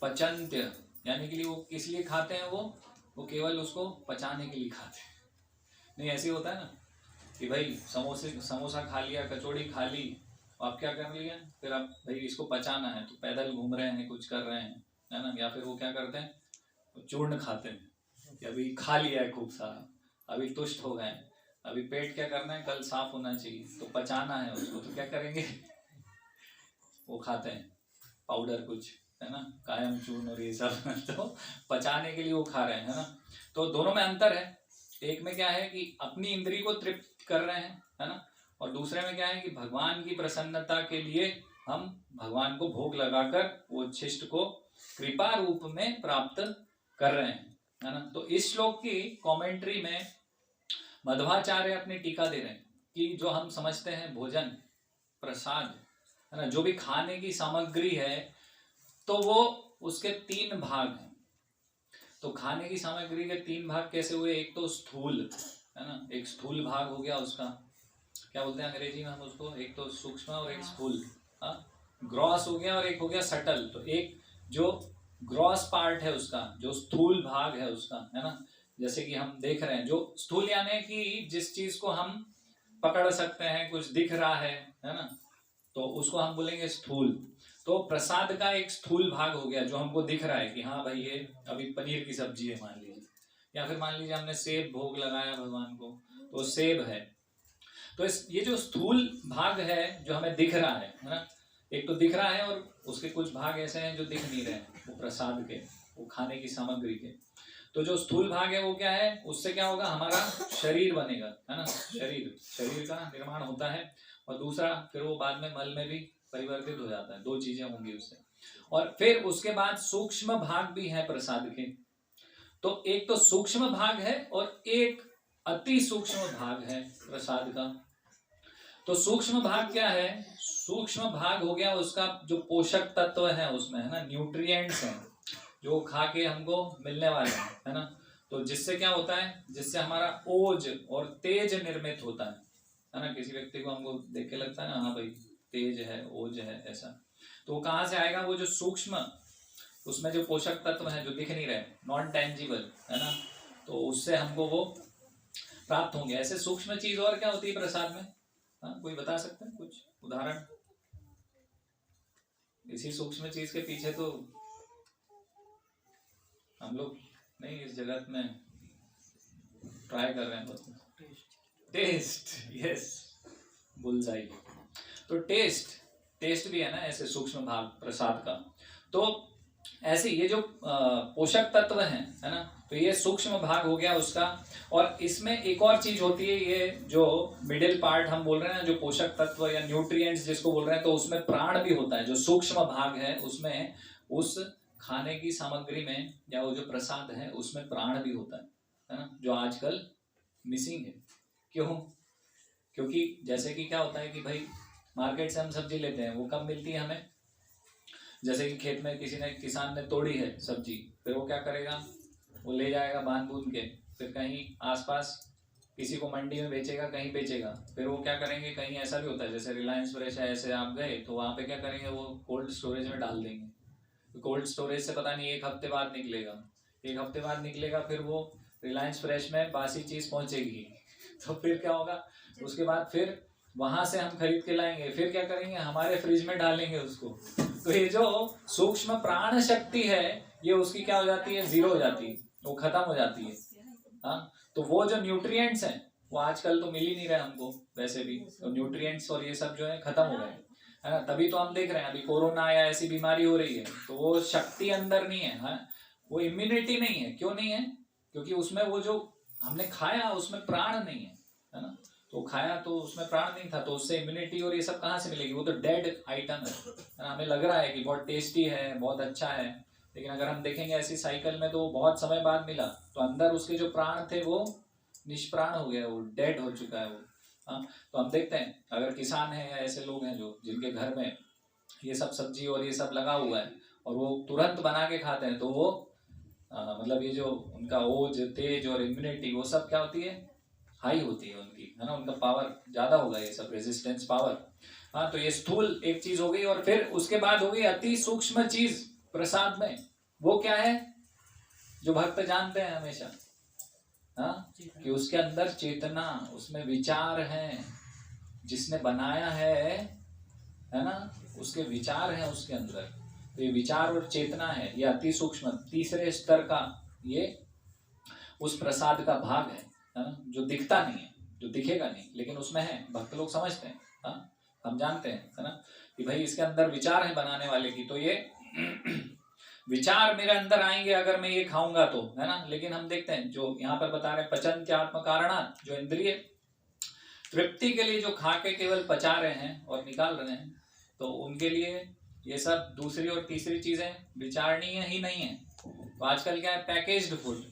पचंत्य यानी कि वो किस लिए खाते हैं, वो केवल उसको पचाने के लिए खाते हैं। नहीं ऐसे होता है ना कि भाई समोसा खा लिया, कचौड़ी खा ली, आप क्या कर लिया, फिर आप भाई इसको पचाना है तो पैदल घूम रहे हैं, कुछ कर रहे हैं, है ना। या फिर वो क्या करते हैं, तो चूर्ण खाते हैं कि अभी खा लिया है खूब सारा, अभी तुष्ट हो गए, अभी पेट क्या करना है, कल साफ होना चाहिए, तो पचाना है उसको, तो क्या करेंगे वो खाते हैं पाउडर कुछ, है ना, कायम चूर्ण और ये सब तो पचाने के लिए वो खा रहे हैं, है ना। तो दोनों में अंतर है, एक में क्या है कि अपनी इंद्री को तृप्त कर रहे हैं, है ना, और दूसरे में क्या है कि भगवान की प्रसन्नता के लिए हम भगवान को भोग लगाकर वो उच्छिष्ट को कृपा रूप में प्राप्त कर रहे हैं, है ना। तो इस श्लोक की कमेंट्री में मध्वाचार्य अपनी टीका दे रहे हैं कि जो हम समझते हैं भोजन प्रसाद, है ना, जो भी खाने की सामग्री है, तो वो उसके 3 भाग हैं। तो खाने की सामग्री के 3 भाग कैसे हुए, एक तो स्थूल, है ना, एक स्थूल भाग हो गया उसका, क्या बोलते हैं अंग्रेजी में हम उसको, एक तो सूक्ष्म और एक स्थूल, ग्रॉस हो गया, और एक हो गया सटल। तो एक जो ग्रॉस पार्ट है उसका, जो स्थूल भाग है उसका, है ना, जैसे कि हम देख रहे हैं, जो स्थूल यानी कि जिस चीज को हम पकड़ सकते हैं, कुछ दिख रहा है ना, तो उसको हम बोलेंगे स्थूल। तो प्रसाद का एक स्थूल भाग हो गया जो हमको दिख रहा है कि हाँ भाई ये अभी पनीर की सब्जी है मान लीजिए, या फिर मान लीजिए हमने सेब भोग लगाया भगवान को, तो सेब है। तो ये जो स्थूल भाग है जो हमें दिख रहा है ना, एक तो दिख रहा है, और उसके कुछ भाग ऐसे हैं जो दिख नहीं रहे हैं, वो प्रसाद के, वो खाने की सामग्री के। तो जो स्थूल भाग है वो क्या है, उससे क्या होगा, हमारा शरीर बनेगा, है ना, शरीर का निर्माण होता है, और दूसरा फिर वो बाद में मल में भी परिवर्तित हो जाता है, 2 चीजें होंगी उससे। और फिर उसके बाद सूक्ष्म भाग भी है प्रसाद के। तो एक तो सूक्ष्म भाग है और एक अति सूक्ष्म भाग है प्रसाद का। तो सूक्ष्म भाग क्या है? सूक्ष्म भाग हो गया उसका जो पोषक तत्व है उसमें, है ना, न्यूट्रिएंट्स हैं जो खा के हमको मिलने वाले हैं, है ना। तो जिससे क्या होता है, जिससे हमारा ओज और तेज निर्मित होता है ना। किसी व्यक्ति को हमको देख के लगता है ना, हाँ भाई तेज है, ओज है, ऐसा। तो वो कहाँ से आएगा? वो जो सूक्ष्म उसमें जो पोषक तत्व है जो दिख नहीं रहे, नॉन टेंजिबल, है ना, तो उससे हमको वो प्राप्त होंगे। ऐसे सूक्ष्म चीज और क्या होती है प्रसाद में? हाँ, कोई बता सकते हैं कुछ उदाहरण? इसी सूक्ष्म चीज के पीछे तो हम लोग नहीं इस जगत में ट्राई कर रहे हैं। Test, yes, bullseye. तो टेस्ट भी है ना ऐसे सूक्ष्म भाग प्रसाद का। तो ऐसे ये जो पोषक तत्व हैं, है ना, तो ये सूक्ष्म भाग हो गया उसका। और इसमें एक और चीज होती है, ये जो मिडिल पार्ट हम बोल रहे हैं ना, जो पोषक तत्व या न्यूट्रिएंट्स जिसको बोल रहे हैं, तो उसमें प्राण भी होता है। जो सूक्ष्म भाग है उसमें, उस खाने की सामग्री में या वो जो प्रसाद है उसमें प्राण भी होता है ना, जो आजकल मिसिंग है। क्यों? क्योंकि जैसे कि क्या होता है कि भाई मार्केट से हम सब्जी लेते हैं, वो कब मिलती है हमें? जैसे कि खेत में किसान ने तोड़ी है सब्जी, फिर वो क्या करेगा? वो ले जाएगा बांध बूंद के, फिर कहीं आसपास किसी को मंडी में बेचेगा, कहीं बेचेगा। फिर वो क्या करेंगे, कहीं ऐसा भी होता है जैसे रिलायंस फ्रेश है, ऐसे आप गए तो वहाँ पे क्या करेंगे, वो कोल्ड स्टोरेज में डाल देंगे। तो कोल्ड स्टोरेज से पता नहीं 1 हफ्ते बाद निकलेगा, 1 हफ्ते बाद निकलेगा, फिर वो रिलायंस फ्रेश में बासी चीज पहुंचेगी। तो फिर क्या होगा? उसके बाद फिर वहां से हम खरीद के लाएंगे, फिर क्या करेंगे, हमारे फ्रिज में डालेंगे उसको। तो ये जो सूक्ष्म प्राण शक्ति है, ये उसकी क्या हो जाती है? जीरो हो जाती है, वो खत्म हो जाती है। हाँ, तो वो जो न्यूट्रिएंट्स हैं वो आजकल तो मिल ही नहीं रहे हमको वैसे भी। तो न्यूट्रिएंट्स और ये सब जो है खत्म हो गए, है ना। तभी तो हम देख रहे हैं अभी कोरोना या ऐसी बीमारी हो रही है, तो वो शक्ति अंदर नहीं है, हाँ? वो इम्यूनिटी नहीं है। क्यों नहीं है? क्योंकि उसमें वो जो हमने खाया उसमें प्राण नहीं है ना। तो खाया तो उसमें प्राण नहीं था, तो उससे इम्यूनिटी और ये सब कहाँ से मिलेगी? वो तो डेड आइटम है ना। हमें लग रहा है कि बहुत टेस्टी है, बहुत अच्छा है, लेकिन अगर हम देखेंगे ऐसी साइकिल में तो बहुत समय बाद मिला, तो अंदर उसके जो प्राण थे वो निष्प्राण हो गया, वो डेड हो चुका है वो। हाँ, तो हम देखते हैं अगर किसान है या ऐसे लोग हैं जो जिनके घर में ये सब सब्जी और ये सब लगा हुआ है और वो तुरंत बना के खाते हैं, तो वो मतलब ये जो उनका ओज, तेज और इम्यूनिटी वो सब क्या होती है? हाई होती है उनकी, है ना। उनका पावर ज्यादा होगा, ये सब रेजिस्टेंस पावर। हाँ, तो ये स्थूल एक चीज हो गई। और फिर उसके बाद हो गई अति सूक्ष्म चीज प्रसाद में। वो क्या है? जो भक्त जानते हैं हमेशा, हाँ, कि उसके अंदर चेतना, उसमें विचार है, जिसने बनाया है ना, उसके विचार हैं उसके अंदर। तो ये विचार और चेतना है, ये अति सूक्ष्म तीसरे स्तर का ये उस प्रसाद का भाग है ना, जो दिखता नहीं है, जो दिखेगा नहीं, लेकिन उसमें है। भक्त लोग समझते हैं, हाँ, हम जानते हैं, है ना, कि भाई इसके अंदर विचार है बनाने वाले की। तो ये विचार मेरे अंदर आएंगे अगर मैं ये खाऊंगा तो, है ना। लेकिन हम देखते हैं जो यहाँ पर बता रहे हैं, पचन आत्म कारणात, जो इंद्रिय तृप्ति के लिए जो खा के केवल पचा रहे हैं और निकाल रहे हैं, तो उनके लिए ये सब दूसरी और तीसरी चीजें विचारणीय ही नहीं है। तो आजकल क्या है? पैकेज्ड फूड,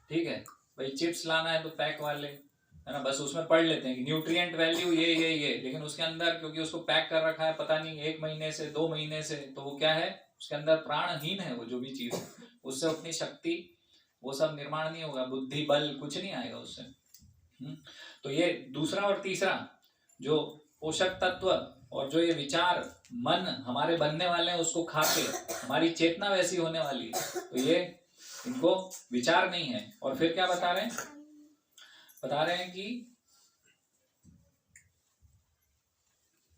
ठीक है भाई, चिप्स लाना है तो पैक वाले, है ना, बस उसमें पढ़ लेते हैं कि न्यूट्रिएंट वैल्यू ये, लेकिन उसके अंदर क्योंकि उसको पैक कर रखा है पता नहीं 1 महीने से 2 महीने से, तो वो क्या है? उसके अंदर प्राणहीन है वो जो भी चीज, उससे उतनी शक्ति वो सब निर्माण नहीं होगा, बुद्धि बल कुछ नहीं आएगा उससे। तो ये दूसरा और तीसरा जो पोषक तत्व और जो ये विचार मन हमारे बनने वाले हैं, उसको खा के हमारी चेतना वैसी होने वाली है, तो ये इनको विचार नहीं है। और फिर क्या बता रहे हैं? बता रहे हैं कि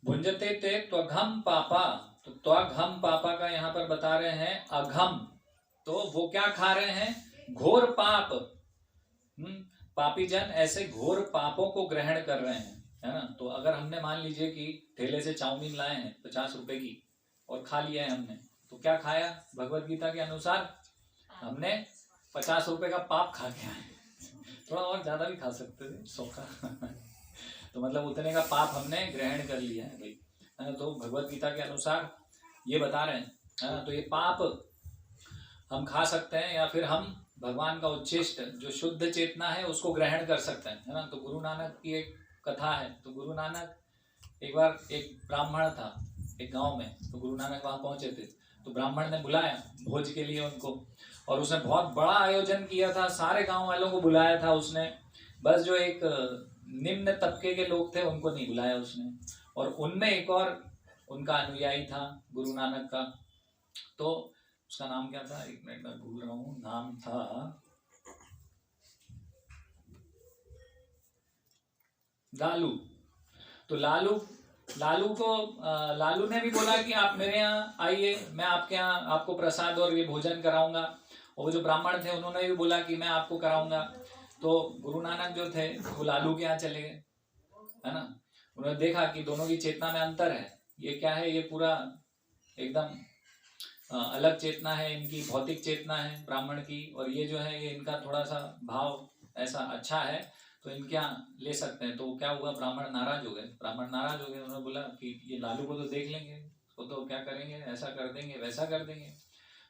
भुंजते ते त्वघम पापा। तो त्वघम पापा का यहाँ पर बता रहे हैं अघम। तो वो क्या खा रहे हैं? घोर पाप। पापी जन ऐसे घोर पापों को ग्रहण कर रहे हैं, है ना। तो अगर हमने मान लीजिए कि ठेले से चाउमीन लाए हैं 50 रुपए की और खा लिया है हमने, तो क्या खाया? भगवत गीता के अनुसार हमने 50 रुपए का पाप खा के आए। थोड़ा और ज्यादा भी खा सकते थे, 100 का तो मतलब उतने का पाप हमने ग्रहण कर लिया है भाई, है ना। तो भगवत गीता के अनुसार ये बता रहे हैं, है ना। तो ये पाप हम खा सकते हैं या फिर हम भगवान का उच्छिष्ट जो शुद्ध चेतना है उसको ग्रहण कर सकता है ना। तो गुरु नानक की एक कथा है। तो गुरु नानक एक बार, एक ब्राह्मण था एक गांव में, तो गुरु नानक वहां पहुंचे थे। तो ब्राह्मण ने बुलाया भोज के लिए उनको, और उसने बहुत बड़ा आयोजन किया था, सारे गांव वालों को बुलाया था उसने, बस जो एक निम्न तबके के लोग थे उनको नहीं बुलाया उसने। और उनमें एक और उनका अनुयायी था गुरु नानक का, तो उसका नाम क्या था, एक मिनट में भूल रहा हूँ, नाम था लालू। तो लालू ने भी बोला कि आप मेरे यहाँ आइए, मैं आपके यहाँ आपको प्रसाद और ये भोजन कराऊंगा। और वो जो ब्राह्मण थे उन्होंने भी बोला कि मैं आपको कराऊंगा। तो गुरु नानक जो थे वो लालू के यहाँ चले गए, है ना। उन्होंने देखा कि दोनों की चेतना में अंतर है। ये क्या है, ये पूरा एकदम अलग चेतना है, इनकी भौतिक चेतना है ब्राह्मण की, और ये जो है ये इनका थोड़ा सा भाव ऐसा अच्छा है, तो इनके यहाँ ले सकते हैं। तो क्या हुआ, ब्राह्मण नाराज हो गए। उन्होंने बोला कि ये लालू को तो देख लेंगे, उसको तो क्या करेंगे, ऐसा कर देंगे वैसा कर देंगे।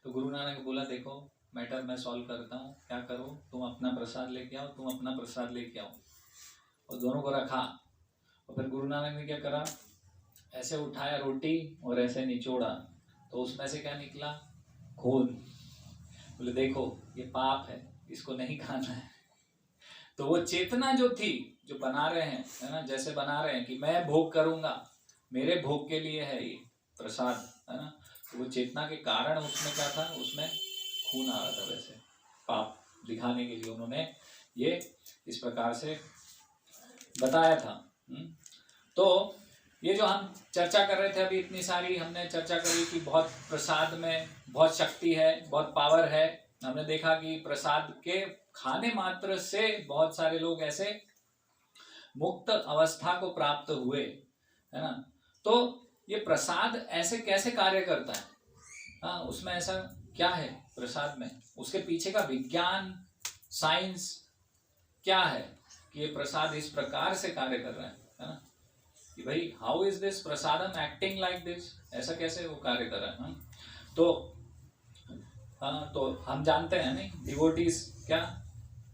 तो गुरु नानक ने बोला देखो मैटर मैं सॉल्व करता हूँ, क्या करो तुम अपना प्रसाद लेके आओ, और दोनों को रखा। और फिर गुरु नानक ने क्या करा, ऐसे उठाया रोटी और ऐसे निचोड़ा, तो उसमें से क्या निकला, खून। बोले देखो ये पाप है, इसको नहीं खाना है। तो वो चेतना जो थी, जो बना रहे हैं, है ना, जैसे बना रहे हैं कि मैं भोग करूंगा, मेरे भोग के लिए है ये प्रसाद, है ना। तो वो चेतना के कारण उसमें क्या था, उसमें खून आ रहा था, वैसे पाप दिखाने के लिए उन्होंने ये इस प्रकार से बताया था। तो ये जो हम चर्चा कर रहे थे अभी, इतनी सारी हमने चर्चा करी कि बहुत प्रसाद में बहुत शक्ति है, बहुत पावर है। हमने देखा कि प्रसाद के खाने मात्र से बहुत सारे लोग ऐसे मुक्त अवस्था को प्राप्त हुए, है ना। तो ये प्रसाद ऐसे कैसे कार्य करता है, हाँ, उसमें ऐसा क्या है प्रसाद में, उसके पीछे का विज्ञान, साइंस क्या है कि ये प्रसाद इस प्रकार से कार्य कर रहा है ना, कि भाई how is this prasadam acting like this, ऐसा कैसे वो कार्य कर रहा है। तो हम जानते हैं नहीं डिवोटीज क्या,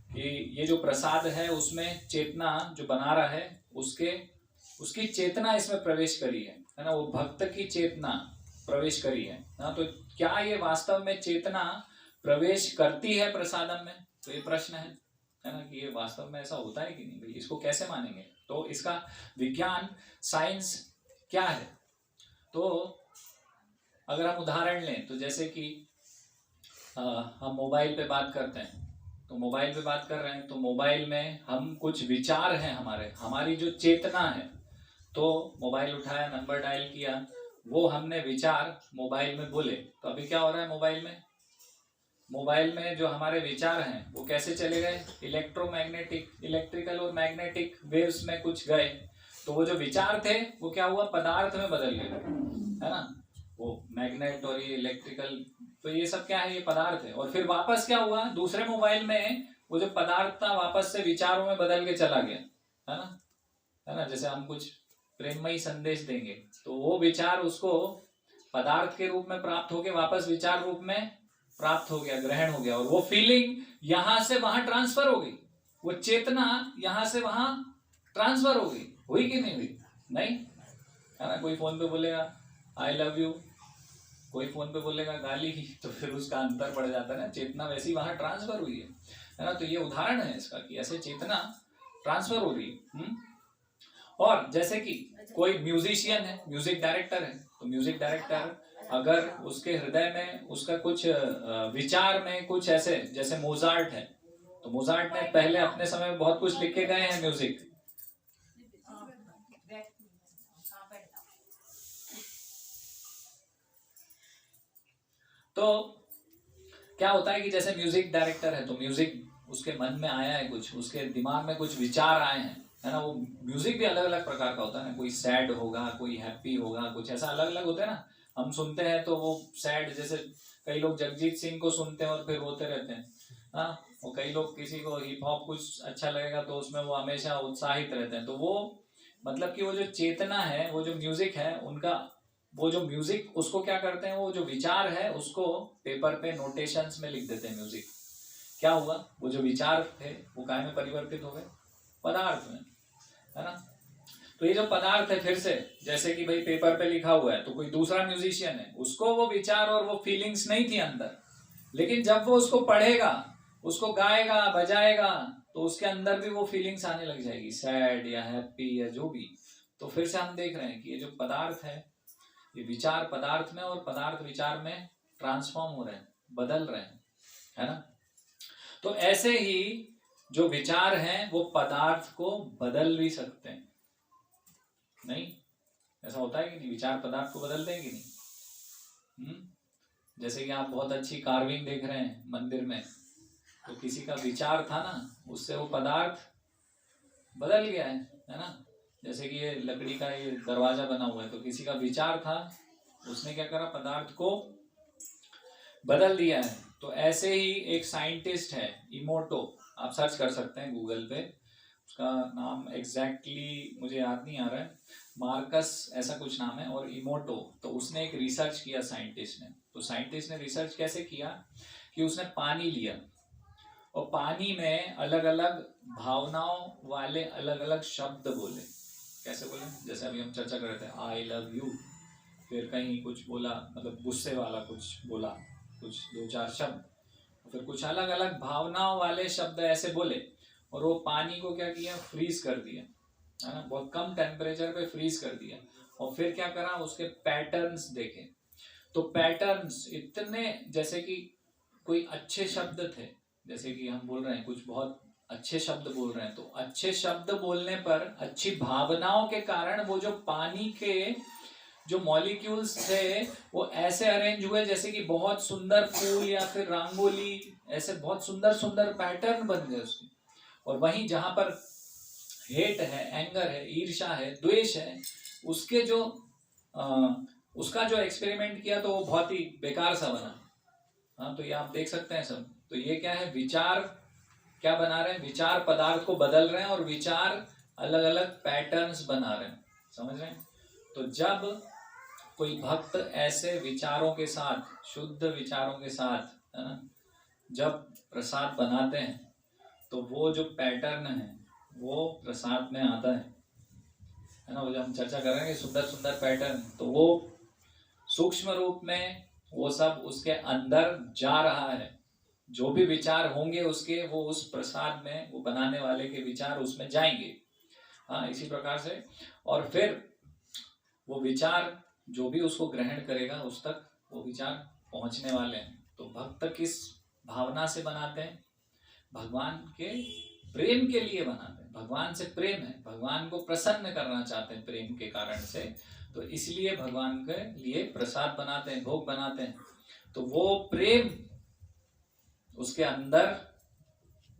कि ये जो प्रसाद है उसमें चेतना जो बना रहा है उसकी चेतना इसमें प्रवेश करी है ना, वो भक्त की चेतना प्रवेश करी है ना। तो क्या ये वास्तव में चेतना प्रवेश करती है प्रसादम में, तो ये प्रश्न है ना, कि ये वास्तव में ऐसा होता है कि नहीं, भाई इसको कैसे मानेंगे। तो इसका विज्ञान, साइंस क्या है। तो अगर हम उदाहरण लें तो जैसे कि हम मोबाइल पे बात करते हैं, तो मोबाइल पे बात कर रहे हैं, तो मोबाइल में हम कुछ विचार हैं, हमारी जो चेतना है, तो मोबाइल उठाया, नंबर डायल किया, वो हमने विचार मोबाइल में बोले, तो अभी क्या हो रहा है मोबाइल में जो हमारे विचार हैं वो कैसे चले गए, इलेक्ट्रिकल और मैग्नेटिक वेव्स में कुछ गए, तो वो जो विचार थे वो क्या हुआ, पदार्थ में बदल गए, है ना। वो मैग्नेट और ये इलेक्ट्रिकल, तो ये सब क्या है, ये पदार्थ है। और फिर वापस क्या हुआ, दूसरे मोबाइल में वो जो पदार्थ था वापस से विचारों में बदल के चला गया, है ना। जैसे हम कुछ प्रेममयी संदेश देंगे तो वो विचार उसको पदार्थ के रूप में प्राप्त हो गया, वापस विचार रूप में प्राप्त हो गया, ग्रहण हो गया, और वो फीलिंग यहां से वहां ट्रांसफर हो गई, वो चेतना यहां से वहां ट्रांसफर हो गई, हुई कि नहीं हुई, नहीं, है ना। कोई फोन पे बोलेगा आई लव यू, कोई फोन पे बोलेगा गाली, तो फिर उसका अंतर पड़ जाता है ना, चेतना वैसी वहां ट्रांसफर हुई है ना। तो ये उदाहरण है इसका कि ऐसे चेतना ट्रांसफर हो रही है। और जैसे कि कोई म्यूजिशियन है, म्यूजिक डायरेक्टर है, तो म्यूजिक डायरेक्टर अगर उसके हृदय में उसका कुछ विचार में कुछ ऐसे, जैसे मोजार्ट है, तो मोजार्ट ने पहले अपने समय में बहुत कुछ लिख के गए हैं म्यूजिक, तो क्या होता है कि जैसे म्यूजिक डायरेक्टर है, तो म्यूजिक उसके मन में आया है, कुछ उसके दिमाग में कुछ विचार आए हैं, है ना। वो म्यूजिक भी अलग अलग प्रकार का होता है ना, कोई सैड होगा, कोई हैप्पी होगा, कुछ ऐसा अलग अलग होता है ना। हम सुनते हैं तो वो सैड, जैसे कई लोग जगजीत सिंह को सुनते हैं और फिर रोते रहते हैं, हाँ, और कई लोग किसी को हिप हॉप कुछ अच्छा लगेगा तो उसमें वो हमेशा उत्साहित रहते हैं। तो वो मतलब कि वो जो चेतना है, वो जो म्यूजिक है उनका, वो जो म्यूजिक उसको क्या करते हैं, वो जो विचार है उसको पेपर पे नोटेशंस में लिख देते हैं म्यूजिक, क्या हुआ, वो जो विचार थे वो काय में परिवर्तित हो गए, पदार्थ में, है ना। तो ये जो पदार्थ है, फिर से जैसे कि भाई पेपर पे लिखा हुआ है तो कोई दूसरा म्यूजिशियन है, उसको वो विचार और वो फीलिंग्स नहीं थी अंदर, लेकिन जब वो उसको पढ़ेगा, उसको गाएगा, बजाएगा, तो उसके अंदर भी वो फीलिंग्स आने लग जाएगी, सैड या हैप्पी या जो भी। तो फिर से हम देख रहे हैं कि ये जो पदार्थ है, ये विचार पदार्थ में और पदार्थ विचार में ट्रांसफॉर्म हो रहे हैं, बदल रहे हैं, है ना। तो ऐसे ही जो विचार हैं वो पदार्थ को बदल भी सकते हैं, नहीं ऐसा होता है कि नहीं, विचार पदार्थ को बदलते हैं कि नहीं। जैसे कि आप बहुत अच्छी कार्विंग देख रहे हैं मंदिर में, तो किसी का विचार था ना, उससे वो पदार्थ बदल गया है ना। जैसे कि ये लकड़ी का ये दरवाजा बना हुआ है, तो किसी का विचार था, उसने क्या करा, पदार्थ को बदल दिया है। तो ऐसे ही एक साइंटिस्ट है इमोटो, आप सर्च कर सकते हैं गूगल पे, उसका नाम एग्जैक्टली मुझे याद नहीं आ रहा है, मार्कस ऐसा कुछ नाम है, और इमोटो। तो उसने एक रिसर्च किया साइंटिस्ट ने। तो साइंटिस्ट ने रिसर्च कैसे किया कि उसने पानी लिया और पानी में अलग अलग भावनाओं वाले अलग अलग शब्द बोले। कैसे बोले, जैसे अभी हम चर्चा कर रहे थे, आई लव यू, फिर कहीं कुछ बोला, मतलब गुस्से वाला कुछ बोला, कुछ 2-4 शब्द, फिर कुछ अलग अलग भावनाओं वाले शब्द ऐसे बोले, और वो पानी को क्या किया, फ्रीज कर दिया, है ना, बहुत कम टेम्परेचर पे फ्रीज कर दिया। और फिर क्या करा, उसके पैटर्न्स देखे। तो पैटर्न्स इतने, जैसे कि कोई अच्छे शब्द थे, जैसे कि हम बोल रहे हैं कुछ बहुत अच्छे शब्द बोल रहे हैं, तो अच्छे शब्द बोलने पर अच्छी भावनाओं के कारण वो जो पानी के जो मॉलिक्यूल्स थे वो ऐसे अरेंज हुए जैसे कि बहुत सुंदर फूल या फिर रंगोली, ऐसे बहुत सुंदर सुंदर पैटर्न बन गए उसके। और वहीं जहां पर हेट है, एंगर है, ईर्ष्या है, द्वेष है, उसके जो उसका जो एक्सपेरिमेंट किया तो वो बहुत ही बेकार सा बना। हाँ, तो ये आप देख सकते हैं सब। तो ये क्या है, विचार क्या बना रहे हैं, विचार पदार्थ को बदल रहे हैं और विचार अलग अलग पैटर्न्स बना रहे हैं, समझ रहे हैं। तो जब कोई भक्त ऐसे विचारों के साथ, शुद्ध विचारों के साथ, है ना, जब प्रसाद बनाते हैं तो वो जो पैटर्न है वो प्रसाद में आता है ना। वो जब हम चर्चा कर रहे हैं सुंदर सुंदर पैटर्न, तो वो सूक्ष्म रूप में वो सब उसके अंदर जा रहा है। जो भी विचार होंगे उसके, वो उस प्रसाद में, वो बनाने वाले के विचार उसमें जाएंगे। हाँ, इसी प्रकार से। और फिर वो विचार जो भी उसको ग्रहण करेगा उस तक वो विचार पहुंचने वाले हैं। तो भक्त किस भावना से बनाते हैं, भगवान के प्रेम के लिए बनाते हैं। भगवान से प्रेम है, भगवान को प्रसन्न करना चाहते हैं प्रेम के कारण से, तो इसलिए भगवान के लिए प्रसाद बनाते हैं, भोग बनाते हैं। तो वो प्रेम उसके अंदर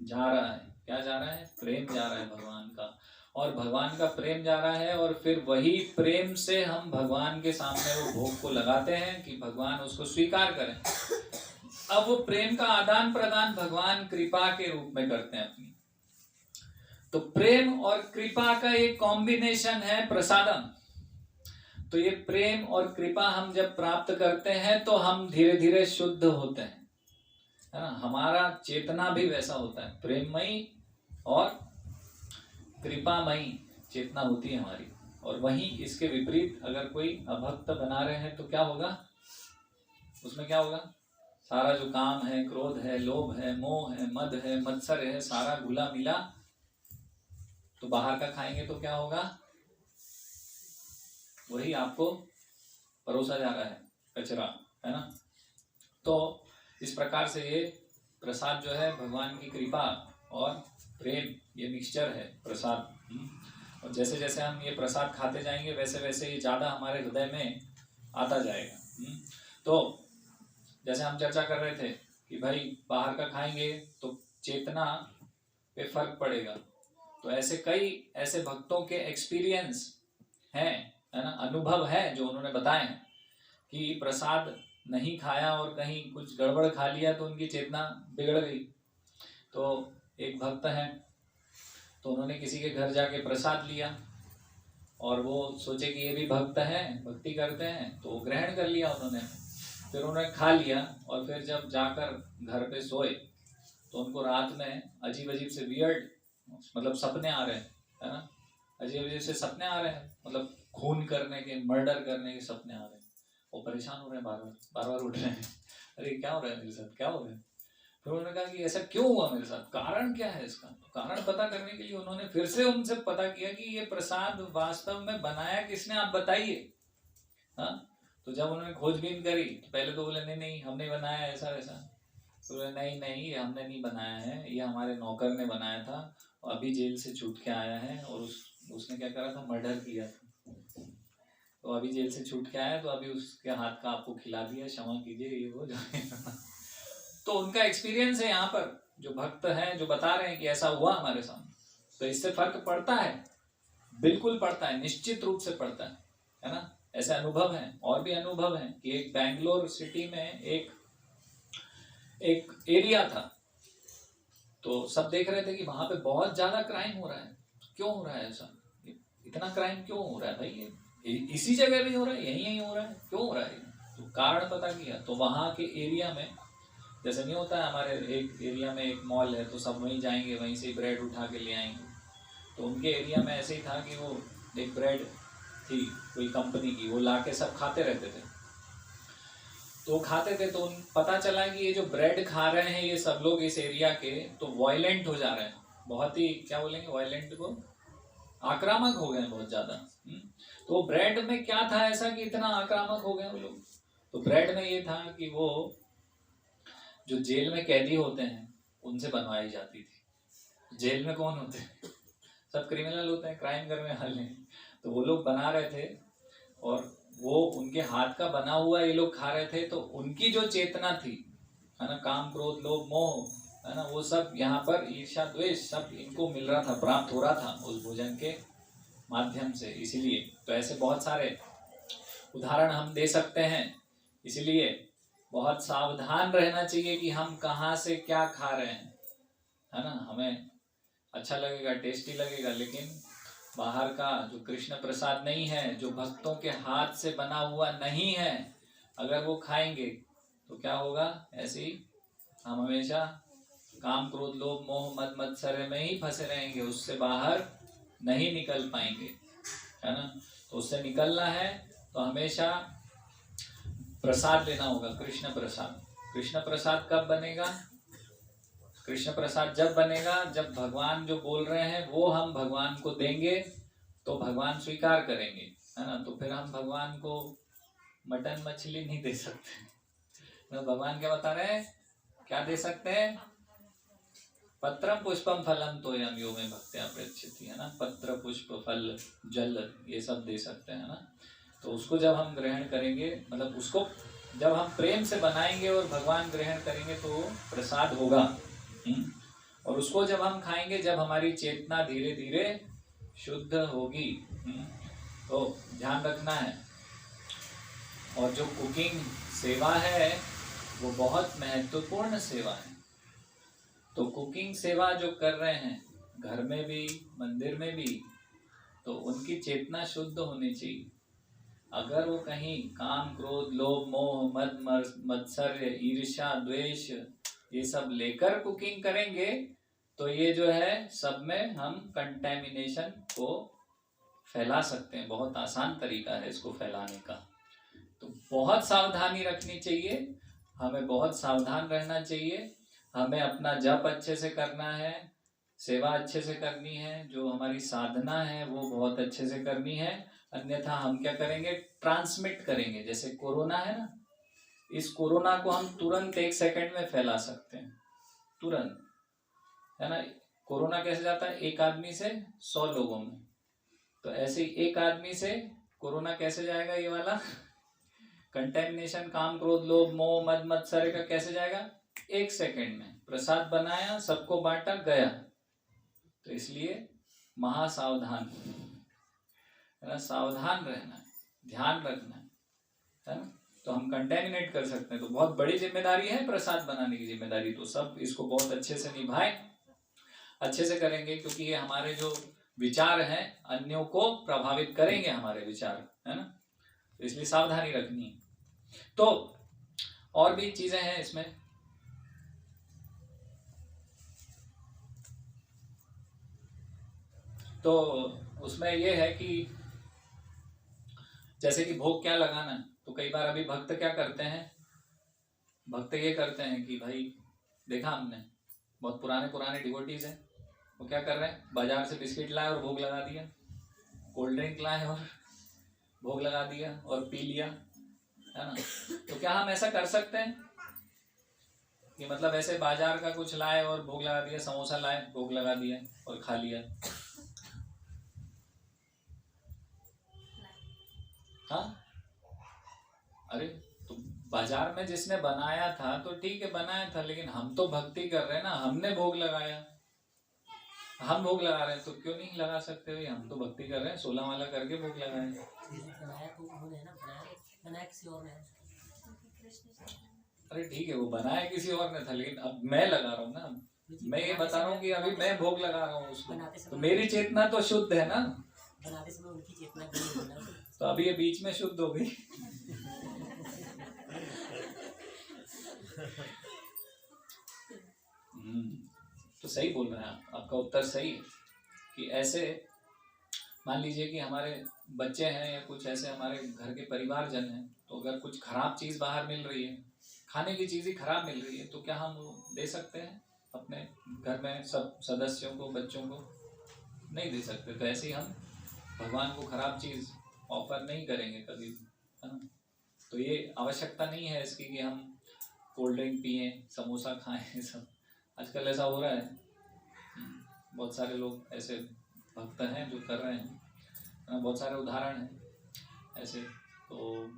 जा रहा है। क्या जा रहा है, प्रेम जा रहा है भगवान का, और भगवान का प्रेम जा रहा है, और फिर वही प्रेम से हम भगवान के सामने वो भोग को लगाते हैं कि भगवान उसको स्वीकार करें। अब वो प्रेम का आदान प्रदान भगवान कृपा के रूप में करते हैं अपनी। तो प्रेम और कृपा का एक कॉम्बिनेशन है प्रसादम। तो ये प्रेम और कृपा हम जब प्राप्त करते हैं तो हम धीरे धीरे शुद्ध होते हैं, है ना। हमारा चेतना भी वैसा होता है, प्रेममयी और कृपामयी चेतना होती है हमारी। और वहीं इसके विपरीत अगर कोई अभक्त बना रहे हैं तो क्या होगा, उसमें क्या होगा, सारा जो काम है, क्रोध है, लोभ है, मोह है, मद है, मत्सर है, सारा घुला मिला। तो बाहर का खाएंगे तो क्या होगा, वही आपको परोसा जा रहा है, कचरा, है ना। तो इस प्रकार से ये प्रसाद जो है भगवान की कृपा और प्रेम, ये मिक्सचर है प्रसाद। और जैसे जैसे हम ये प्रसाद खाते जाएंगे वैसे वैसे ये ज्यादा हमारे हृदय में आता जाएगा। तो जैसे हम चर्चा कर रहे थे कि भाई बाहर का खाएंगे तो चेतना पे फर्क पड़ेगा। तो ऐसे कई ऐसे भक्तों के एक्सपीरियंस हैं, है ना, अनुभव है जो उन्होंने बताए हैं कि प्रसाद नहीं खाया और कहीं कुछ गड़बड़ खा लिया तो उनकी चेतना बिगड़ गई। तो एक भक्त हैं, तो उन्होंने किसी के घर जाके प्रसाद लिया और वो सोचे कि ये भी भक्त हैं, भक्ति करते हैं, तो वो ग्रहण कर लिया उन्होंने। फिर उन्होंने खा लिया और फिर जब जाकर घर पे सोए तो उनको रात में अजीब अजीब से वियर्ड मतलब सपने आ रहे हैं, है ना, अजीब अजीब से सपने आ रहे हैं, मतलब खून करने के, मर्डर करने के सपने आ रहे हैं। वो परेशान हो रहे हैं, बार बार उठ रहे हैं, अरे क्या हो रहा है मेरे साथ, क्या हो रहा है। फिर उन्होंने कहा कि ऐसा क्यों हुआ मेरे साथ, कारण क्या है इसका। तो कारण पता करने के लिए उन्होंने फिर से उनसे पता किया कि ये प्रसाद वास्तव में बनाया किसने, आप बताइए। हाँ, तो जब उन्होंने खोजबीन करी तो पहले तो बोले नहीं नहीं हमने बनाया ऐसा वैसा। तो बोले नहीं नहीं ये हमने नहीं बनाया है, ये हमारे नौकर ने बनाया था, और अभी जेल से छूट के आया है, और उसने क्या करा था, मर्डर किया था, तो अभी जेल से छूट के आया, तो अभी उसके हाथ का आपको खिला दिया, क्षमा कीजिए ये वो जो तो उनका एक्सपीरियंस है यहाँ पर, जो भक्त हैं जो बता रहे हैं कि ऐसा हुआ हमारे सामने। तो इससे फर्क पड़ता है, बिल्कुल पड़ता है, निश्चित रूप से पड़ता है ना। ऐसे अनुभव हैं, और भी अनुभव हैं कि एक बैंगलोर सिटी में एक एरिया था, तो सब देख रहे थे कि वहां पे बहुत ज्यादा क्राइम हो रहा है। क्यों हो रहा है ऐसा, इतना क्राइम क्यों हो रहा है भाई, ये इसी जगह भी हो रहा है, यहीं हो रहा है, क्यों हो रहा है। तो कारण पता किया, तो वहां के एरिया में जैसे नहीं होता है, हमारे एक एरिया में एक मॉल है तो सब वहीं जाएंगे, वहीं से ब्रेड उठा के ले आएंगे। तो उनके एरिया में ऐसे ही था कि वो एक ब्रेड थी कोई कंपनी की, वो ला के सब खाते रहते थे। तो खाते थे तो पता चला कि ये जो ब्रेड खा रहे हैं ये सब लोग इस एरिया के, तो वायलेंट हो जा रहे हैं, बहुत ही क्या बोलेंगे वायलेंट को, आक्रामक हो गए बहुत ज्यादा। तो ब्रेड में क्या था ऐसा कि इतना आक्रामक हो गए वो लोग। तो ब्रेड में ये था कि वो जो जेल में कैदी होते हैं उनसे बनवाई जाती थी। जेल में कौन होते हैं, सब क्रिमिनल होते हैं, क्राइम करने वाले। तो वो लोग बना रहे थे, और वो उनके हाथ का बना हुआ ये लोग खा रहे थे। तो उनकी जो चेतना थी, है ना, काम क्रोध लोभ मोह, है ना, वो सब यहाँ पर ईर्ष्या द्वेष सब इनको मिल रहा था, प्राप्त हो रहा था उस भोजन के माध्यम से। इसीलिए तो ऐसे बहुत सारे उदाहरण हम दे सकते हैं। इसलिए बहुत सावधान रहना चाहिए कि हम कहाँ से क्या खा रहे हैं, है ना। हमें अच्छा लगेगा, टेस्टी लगेगा, लेकिन बाहर का जो कृष्ण प्रसाद नहीं है, जो भक्तों के हाथ से बना हुआ नहीं है, अगर वो खाएंगे तो क्या होगा, ऐसे ही हम हमेशा काम क्रोध लोभ मोह मद मत्सर्य में ही फंसे रहेंगे, उससे बाहर नहीं निकल पाएंगे, है ना। तो उससे निकलना है तो हमेशा प्रसाद लेना होगा, कृष्ण प्रसाद। कृष्ण प्रसाद कब बनेगा, कृष्ण प्रसाद जब बनेगा जब भगवान जो बोल रहे हैं वो हम भगवान को देंगे, तो भगवान स्वीकार करेंगे, है ना। तो फिर हम भगवान को मटन मछली नहीं दे सकते। तो भगवान क्या बता रहे हैं, क्या दे सकते हैं, पत्रम पुष्पम फलम तोयम यो में भक्त्या प्रयच्छति, है ना। पत्र पुष्प फल जल ये सब दे सकते हैं ना। तो उसको जब हम ग्रहण करेंगे, मतलब उसको जब हम प्रेम से बनाएंगे और भगवान ग्रहण करेंगे तो प्रसाद होगा। और उसको जब हम खाएंगे जब हमारी चेतना धीरे धीरे शुद्ध होगी। तो ध्यान रखना है। और जो कुकिंग सेवा है वो बहुत महत्वपूर्ण सेवा है। तो कुकिंग सेवा जो कर रहे हैं घर में भी मंदिर में भी, तो उनकी चेतना शुद्ध होनी चाहिए। अगर वो कहीं काम क्रोध लोभ मोह मद मत्सर्य ईर्ष्या द्वेष ये सब लेकर कुकिंग करेंगे तो ये जो है सब में हम कंटेमिनेशन को फैला सकते हैं। बहुत आसान तरीका है इसको फैलाने का। तो बहुत सावधानी रखनी चाहिए, हमें बहुत सावधान रहना चाहिए। हमें अपना जप अच्छे से करना है, सेवा अच्छे से करनी है, जो हमारी साधना है वो बहुत अच्छे से करनी है। अन्यथा हम क्या करेंगे, ट्रांसमिट करेंगे। जैसे कोरोना है ना, इस कोरोना को हम तुरंत 1 सेकंड में फैला सकते हैं, तुरंत, है ना। कोरोना कैसे जाता है, एक आदमी से 100 लोगों में। तो ऐसे ही एक आदमी से कोरोना कैसे जाएगा, ये वाला कंटेमिनेशन काम क्रोध लोभ मोह मद मत्सर्य का कैसे जाएगा, 1 सेकंड में। प्रसाद बनाया, सबको बांटा, गया। तो इसलिए महासावधान, है ना, सावधान रहना है, ध्यान रखना है ना। तो हम कंटेमिनेट कर सकते हैं। तो बहुत बड़ी जिम्मेदारी है प्रसाद बनाने की जिम्मेदारी। तो सब इसको बहुत अच्छे से निभाएं, अच्छे से करेंगे, क्योंकि ये हमारे जो विचार हैं अन्यों को प्रभावित करेंगे, हमारे विचार, है ना। तो इसलिए सावधानी रखनी है। तो और भी चीजें हैं इसमें। तो उसमें ये है कि जैसे कि भोग क्या लगाना है, तो कई बार अभी भक्त क्या करते हैं, भक्त ये करते हैं कि भाई देखा हमने बहुत पुराने पुराने डिवोटीज हैं, वो क्या कर रहे हैं, बाजार से बिस्किट लाए और भोग लगा दिया, कोल्ड ड्रिंक लाए और भोग लगा दिया और पी लिया, है ना। तो क्या हम ऐसा कर सकते हैं कि मतलब ऐसे बाजार का कुछ लाए और भोग लगा दिया, समोसा लाए भोग लगा दिया और खा लिया? हाँ, अरे तो बाजार में जिसने बनाया था तो ठीक है बनाया था, लेकिन हम तो भक्ति कर रहे हैं ना, हमने भोग लगाया, हम भोग लगा रहे हैं, तो क्यों नहीं लगा सकते भाई, हम तो भक्ति कर रहे हैं, 16 माला करके भोग लगाए। बनाया तो उन्होंने ना, बनाया किसी और ने। अरे ठीक है वो बनाया किसी और ने था, लेकिन अब मैं लगा रहा हूँ ना, मैं ये बता रहा हूँ कि अभी मैं भोग लगा रहा हूँ उसको, तो मेरी चेतना तो शुद्ध है ना, बनाते समय उनकी चेतना गई है। तो अभी ये बीच में शुद्ध हो गई। तो सही बोल रहे हैं आप, आपका उत्तर सही है कि ऐसे मान लीजिए कि हमारे बच्चे हैं या कुछ ऐसे हमारे घर के परिवारजन हैं, तो अगर कुछ खराब चीज़ बाहर मिल रही है, खाने की चीज़ ही खराब मिल रही है, तो क्या हम वो दे सकते हैं अपने घर में सब सदस्यों को, बच्चों को? नहीं दे सकते। तो ऐसे ही हम भगवान को खराब चीज़ ऑफर नहीं करेंगे कभी, है ना। तो ये आवश्यकता नहीं है इसकी कि हम कोल्ड ड्रिंक पिए, समोसा खाएं, सब आजकल ऐसा हो रहा है। बहुत सारे लोग ऐसे भक्त हैं जो कर रहे हैं, बहुत सारे उदाहरण हैं ऐसे। तो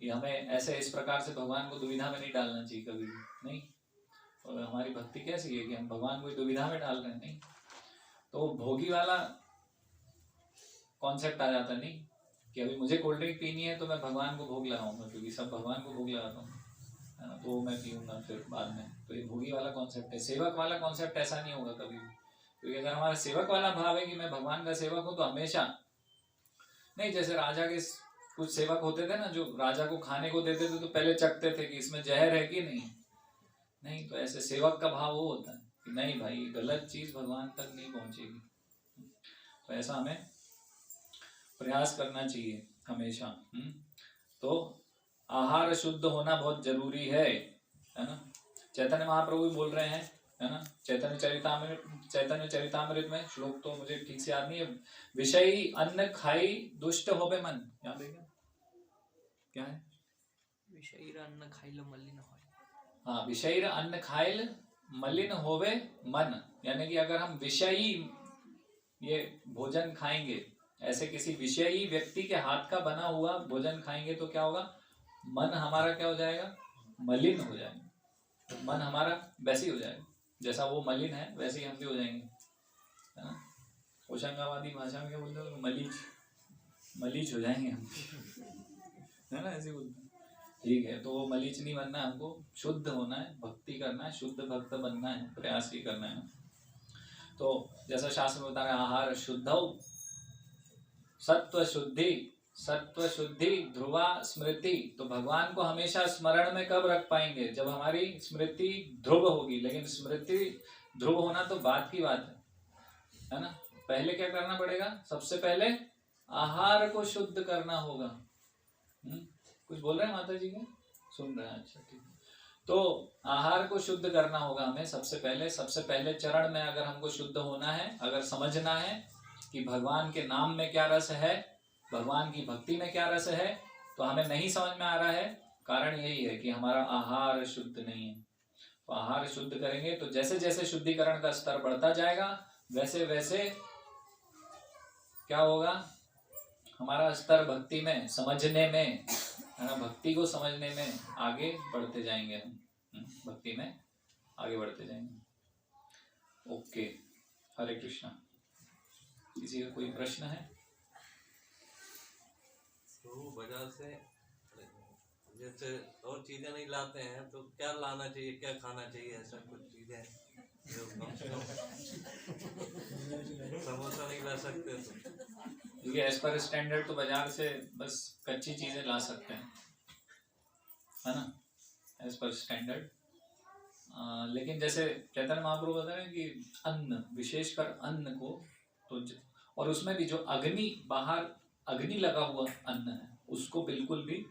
ये हमें ऐसे इस प्रकार से भगवान को दुविधा में नहीं डालना चाहिए कभी भी, नहीं। और हमारी भक्ति कैसी है कि हम भगवान को दुविधा में डाल रहे हैं, नहीं। तो भोगी वाला कॉन्सेप्ट आ जाता नहीं कि अभी मुझे कोल्ड ड्रिंक पीनी है तो मैं भगवान को भोग लगाऊंगा, क्योंकि सब भगवान को भोग लगाता हूँ, है ना, तो मैं पीऊँगा फिर बाद में। तो ये भोगी वाला कॉन्सेप्ट है। सेवक वाला कॉन्सेप्ट ऐसा नहीं होगा कभी भी, क्योंकि अगर हमारा सेवक वाला भाव है कि मैं भगवान का सेवक हूँ, तो हमेशा नहीं, जैसे राजा के कुछ सेवक होते थे ना, जो राजा को खाने को देते थे तो पहले चखते थे कि इसमें जहर है कि नहीं। तो ऐसे सेवक का भाव वो होता है कि नहीं भाई, गलत चीज भगवान तक नहीं पहुंचेगी। तो ऐसा हमें प्रयास करना चाहिए हमेशा। तो आहार शुद्ध होना बहुत जरूरी है ना। चैतन्य महाप्रभु भी बोल रहे हैं, है ना, चैतन्य चरितामृत में श्लोक तो मुझे ठीक से याद नहीं है, विषयी अन्न खाई दुष्ट होवे मन, याद है क्या है? विषयी अन्न खाइल मलिन होय। हाँ, विषयी अन्न खाइल मलिन होवे मन, यानी कि अगर हम विषयी ये भोजन खाएंगे, ऐसे किसी विषयी व्यक्ति के हाथ का बना हुआ भोजन खाएंगे, तो क्या होगा, मन हमारा क्या हो जाएगा, मलिन हो जाएगा। मन हमारा वैसे ही हो जाएगा, जैसा वो मलिन है वैसे ही हम भी हो जाएंगे, है ना। होशंगाबादी भाषा में क्या बोलते हैं, मलीच हो जाएंगे हम, है ना, ऐसे बोलते हैं। ठीक है, तो वो मलीच नहीं बनना, हमको शुद्ध होना है, भक्ति करना है, शुद्ध भक्त बनना है, प्रयास ही करना है। तो जैसा शास्त्र में बता रहे, आहार शुद्धौ सत्व शुद्धि ध्रुवा स्मृति। तो भगवान को हमेशा स्मरण में कब रख पाएंगे, जब हमारी स्मृति ध्रुव होगी। लेकिन स्मृति ध्रुव होना तो बात की बात है ना। पहले क्या करना पड़ेगा, सबसे पहले आहार को शुद्ध करना होगा। कुछ बोल रहे हैं माता जी के, सुन रहे हैं? अच्छा, ठीक। तो आहार को शुद्ध करना होगा हमें सबसे पहले चरण में। अगर हमको शुद्ध होना है, अगर समझना है कि भगवान के नाम में क्या रस है, भगवान की भक्ति में क्या रस है, तो हमें नहीं समझ में आ रहा है। कारण यही है कि हमारा आहार शुद्ध नहीं है। तो आहार शुद्ध करेंगे तो जैसे जैसे शुद्धिकरण का स्तर बढ़ता जाएगा, वैसे वैसे क्या होगा, हमारा स्तर भक्ति में, समझने में, भक्ति को समझने में आगे बढ़ते जाएंगे हम, भक्ति में आगे बढ़ते जाएंगे। ओके, हरे कृष्णा। किसी का कोई प्रश्न है? तो बाजार से जैसे और चीजें नहीं लाते हैं तो क्या लाना चाहिए, क्या खाना चाहिए, ऐसा कुछ चीजें जो समोसा नहीं ला सकते तो क्योंकि एज पर स्टैंडर्ड तो बाजार से बस कच्ची चीजें ला सकते हैं, है ना, एज पर स्टैंडर्ड। लेकिन जैसे चैतन्य महाप्रभु बता रहे हैं कि अन्न, विशेषकर अन्न को तो और उसमें भी जो अग्नि बाहर अग्नि लगा हुआ अन्न है उसको बिल्कुल भी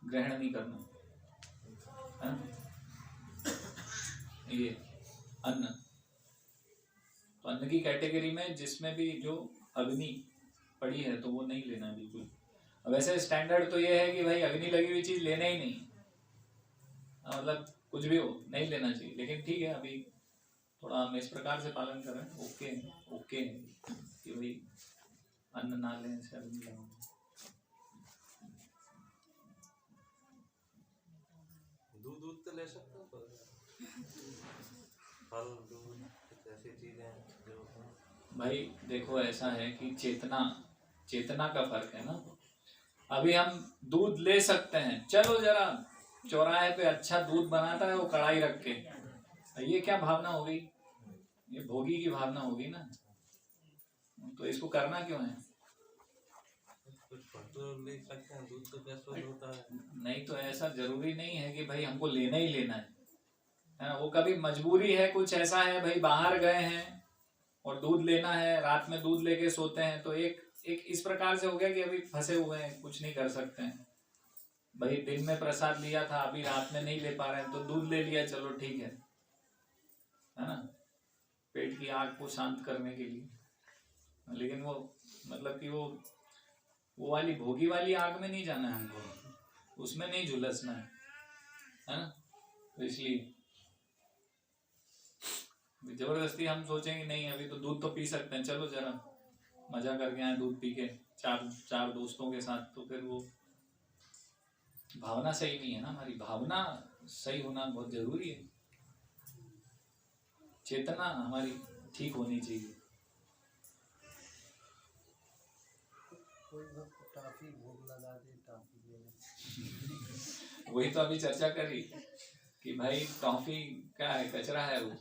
ग्रहण नहीं करना है ना? ये अन्न, तो अन्न की कैटेगरी में जिसमें भी जो अग्नि पड़ी है तो वो नहीं लेना बिल्कुल। वैसे स्टैंडर्ड तो ये है कि भाई अग्नि लगी हुई चीज लेना ही नहीं, मतलब कुछ भी हो नहीं लेना चाहिए, लेकिन ठीक है अभी थोड़ा हम इस प्रकार से पालन कर रहे हैं। ओके ओके कि भाई अन्न ना लें से अग्नि लगाओ। दूध दूध तो ले सकते हो, फल दूध कुछ ऐसी चीजें जो भाई देखो ऐसा है कि चेतना चेतना का फर्क है ना। अभी हम दूध ले सकते हैं, चलो जरा चौराहे पे अच्छा दूध बनाता है वो कढ़ाई रख के, ये क्या भावना हो गई, ये भोगी की भावना होगी ना, तो इसको करना क्यों है? कुछ फल तो ले सकते हैं, दूध तो कैसे होता है। नहीं तो ऐसा जरूरी नहीं है कि भाई हमको लेना ही लेना है ना? वो कभी मजबूरी है, कुछ ऐसा है भाई बाहर गए हैं और दूध लेना है, रात में दूध लेके सोते हैं, तो एक इस प्रकार से हो गया कि अभी फंसे हुए हैं, कुछ नहीं कर सकते हैं भाई। दिन में प्रसाद लिया था, अभी रात में नहीं ले पा रहे हैं तो दूध ले लिया, चलो ठीक है ना, पेट की आग को शांत करने के लिए। लेकिन वो मतलब कि वो वाली भोगी वाली आग में नहीं जाना है हमको, उसमें नहीं झुलसना है ना। तो इसलिए जबरदस्ती हम सोचेंगे नहीं अभी तो दूध तो पी सकते हैं, चलो जरा मजा करके आए दूध पी के चार दोस्तों के साथ, तो फिर वो भावना सही नहीं है ना। हमारी भावना सही होना बहुत जरूरी है, चेतना हमारी ठीक होनी चाहिए। कोई टॉफी भोग लगा दे, टॉफी ले ले। वही तो अभी चर्चा करी कि भाई टॉफी क्या है, कचरा है, वो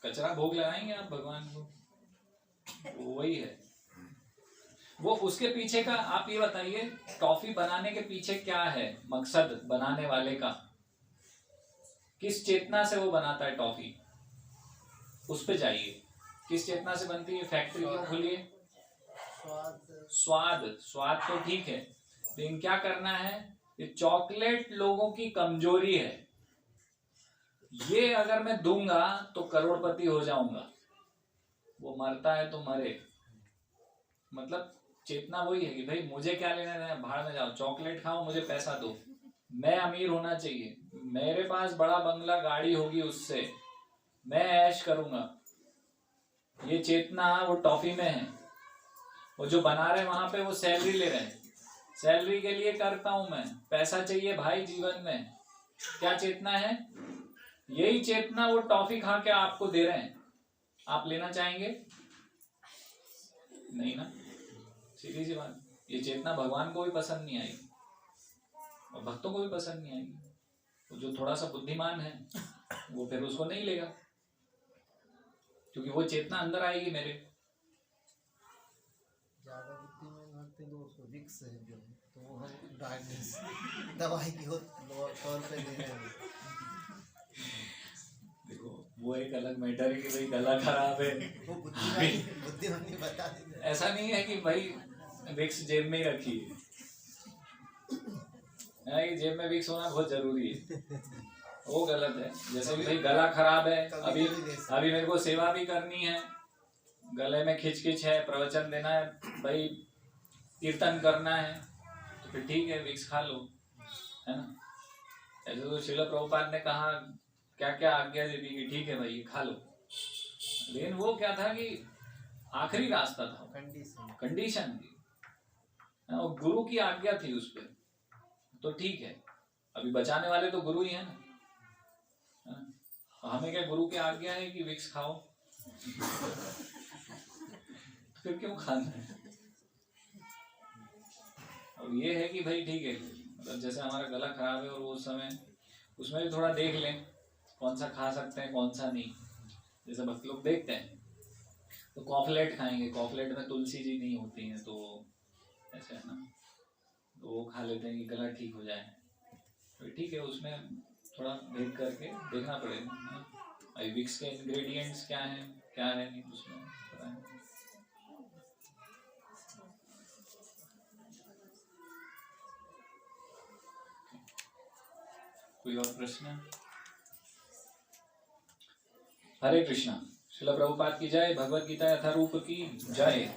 कचरा भोग लगाएंगे आप भगवान को, वही है वो। उसके पीछे का आप ये बताइए, टॉफी बनाने के पीछे क्या है मकसद बनाने वाले का, किस चेतना से वो बनाता है टॉफी, उस पे जाइए। किस चेतना से बनती है, फैक्ट्री क्यों खुली है? स्वाद तो ठीक है, लेकिन क्या करना है, ये चॉकलेट लोगों की कमजोरी है, ये अगर मैं दूंगा तो करोड़पति हो जाऊंगा, वो मरता है तो मरे। मतलब चेतना वही है कि भाई मुझे क्या लेना है, भाड़ में जाओ, चॉकलेट खाओ, मुझे पैसा दो, मैं अमीर होना चाहिए, मेरे पास बड़ा बंगला गाड़ी होगी, उससे मैं ऐश करूंगा। ये चेतना वो टॉफी में है। वो जो बना रहे वहां पे वो सैलरी ले रहे हैं, सैलरी के लिए करता हूं मैं, पैसा चाहिए भाई जीवन में। क्या चेतना है? यही चेतना वो टॉफी खा के आपको दे रहे हैं, आप लेना चाहेंगे? नहीं ना, सीधी सी बात। ये चेतना भगवान को भी पसंद नहीं आई और भक्तों को भी पसंद नहीं आएगी। तो जो थोड़ा सा बुद्धिमान है वो फिर उसको नहीं लेगा, क्योंकि वो चेतना अंदर आएगी मेरे। ज्यादा बुद्धिमान होते हैं तो उसको विक्स है जो, तो वो हम डायग्नोस दवाई की तौर पे दे रहे हैं। देखो वो एक अलग मैटर है कि भाई गला खराब है, वो बुद्धिमानी बता देते हैं। ऐसा नहीं है कि भाई विक्स जेब में ही रखी है, कि जेब में विक्स होना बहुत जरूरी है, वो गलत है। जैसे कि भाई गला खराब है, अभी मेरे को सेवा भी करनी है, गले में खिचखिच है, प्रवचन देना है भाई, कीर्तन करना है, तो फिर ठीक है विक्स खा लो, है ना। ऐसे तो श्रील प्रभुपाद ने कहा क्या क्या आज्ञा दे दी कि ठीक है भाई ये खा लो, लेकिन वो क्या था कि आखिरी रास्ता था, कंडीशन थी, और गुरु की आज्ञा थी उस पर, तो ठीक है। अभी बचाने वाले तो गुरु ही है ना, हमें क्या गुरु की आज्ञा है कि विक्स खाओ फिर क्यों खाना है? और ये है कि भाई ठीक है, मतलब जैसे हमारा गला खराब है और वो उस समय उसमें भी थोड़ा देख लें कौन सा खा सकते हैं कौन सा नहीं। जैसे भक्त लोग देखते हैं तो कॉफलेट खाएंगे, कॉफलेट में तुलसी जी नहीं होती हैं, तो ऐसे है ना, तो वो खा लेते हैं कि गला ठीक हो जाए। तो ठीक है, उसमें थोड़ा देख करके देखना पड़ेगा। विक्स के इंग्रेडिएंट्स क्या हैं, क्या है नहीं उसमें पता है। कोई और प्रश्न? हरे कृष्णा। श्रील प्रभुपाद की जय। भगवद गीता यथारूप की जय।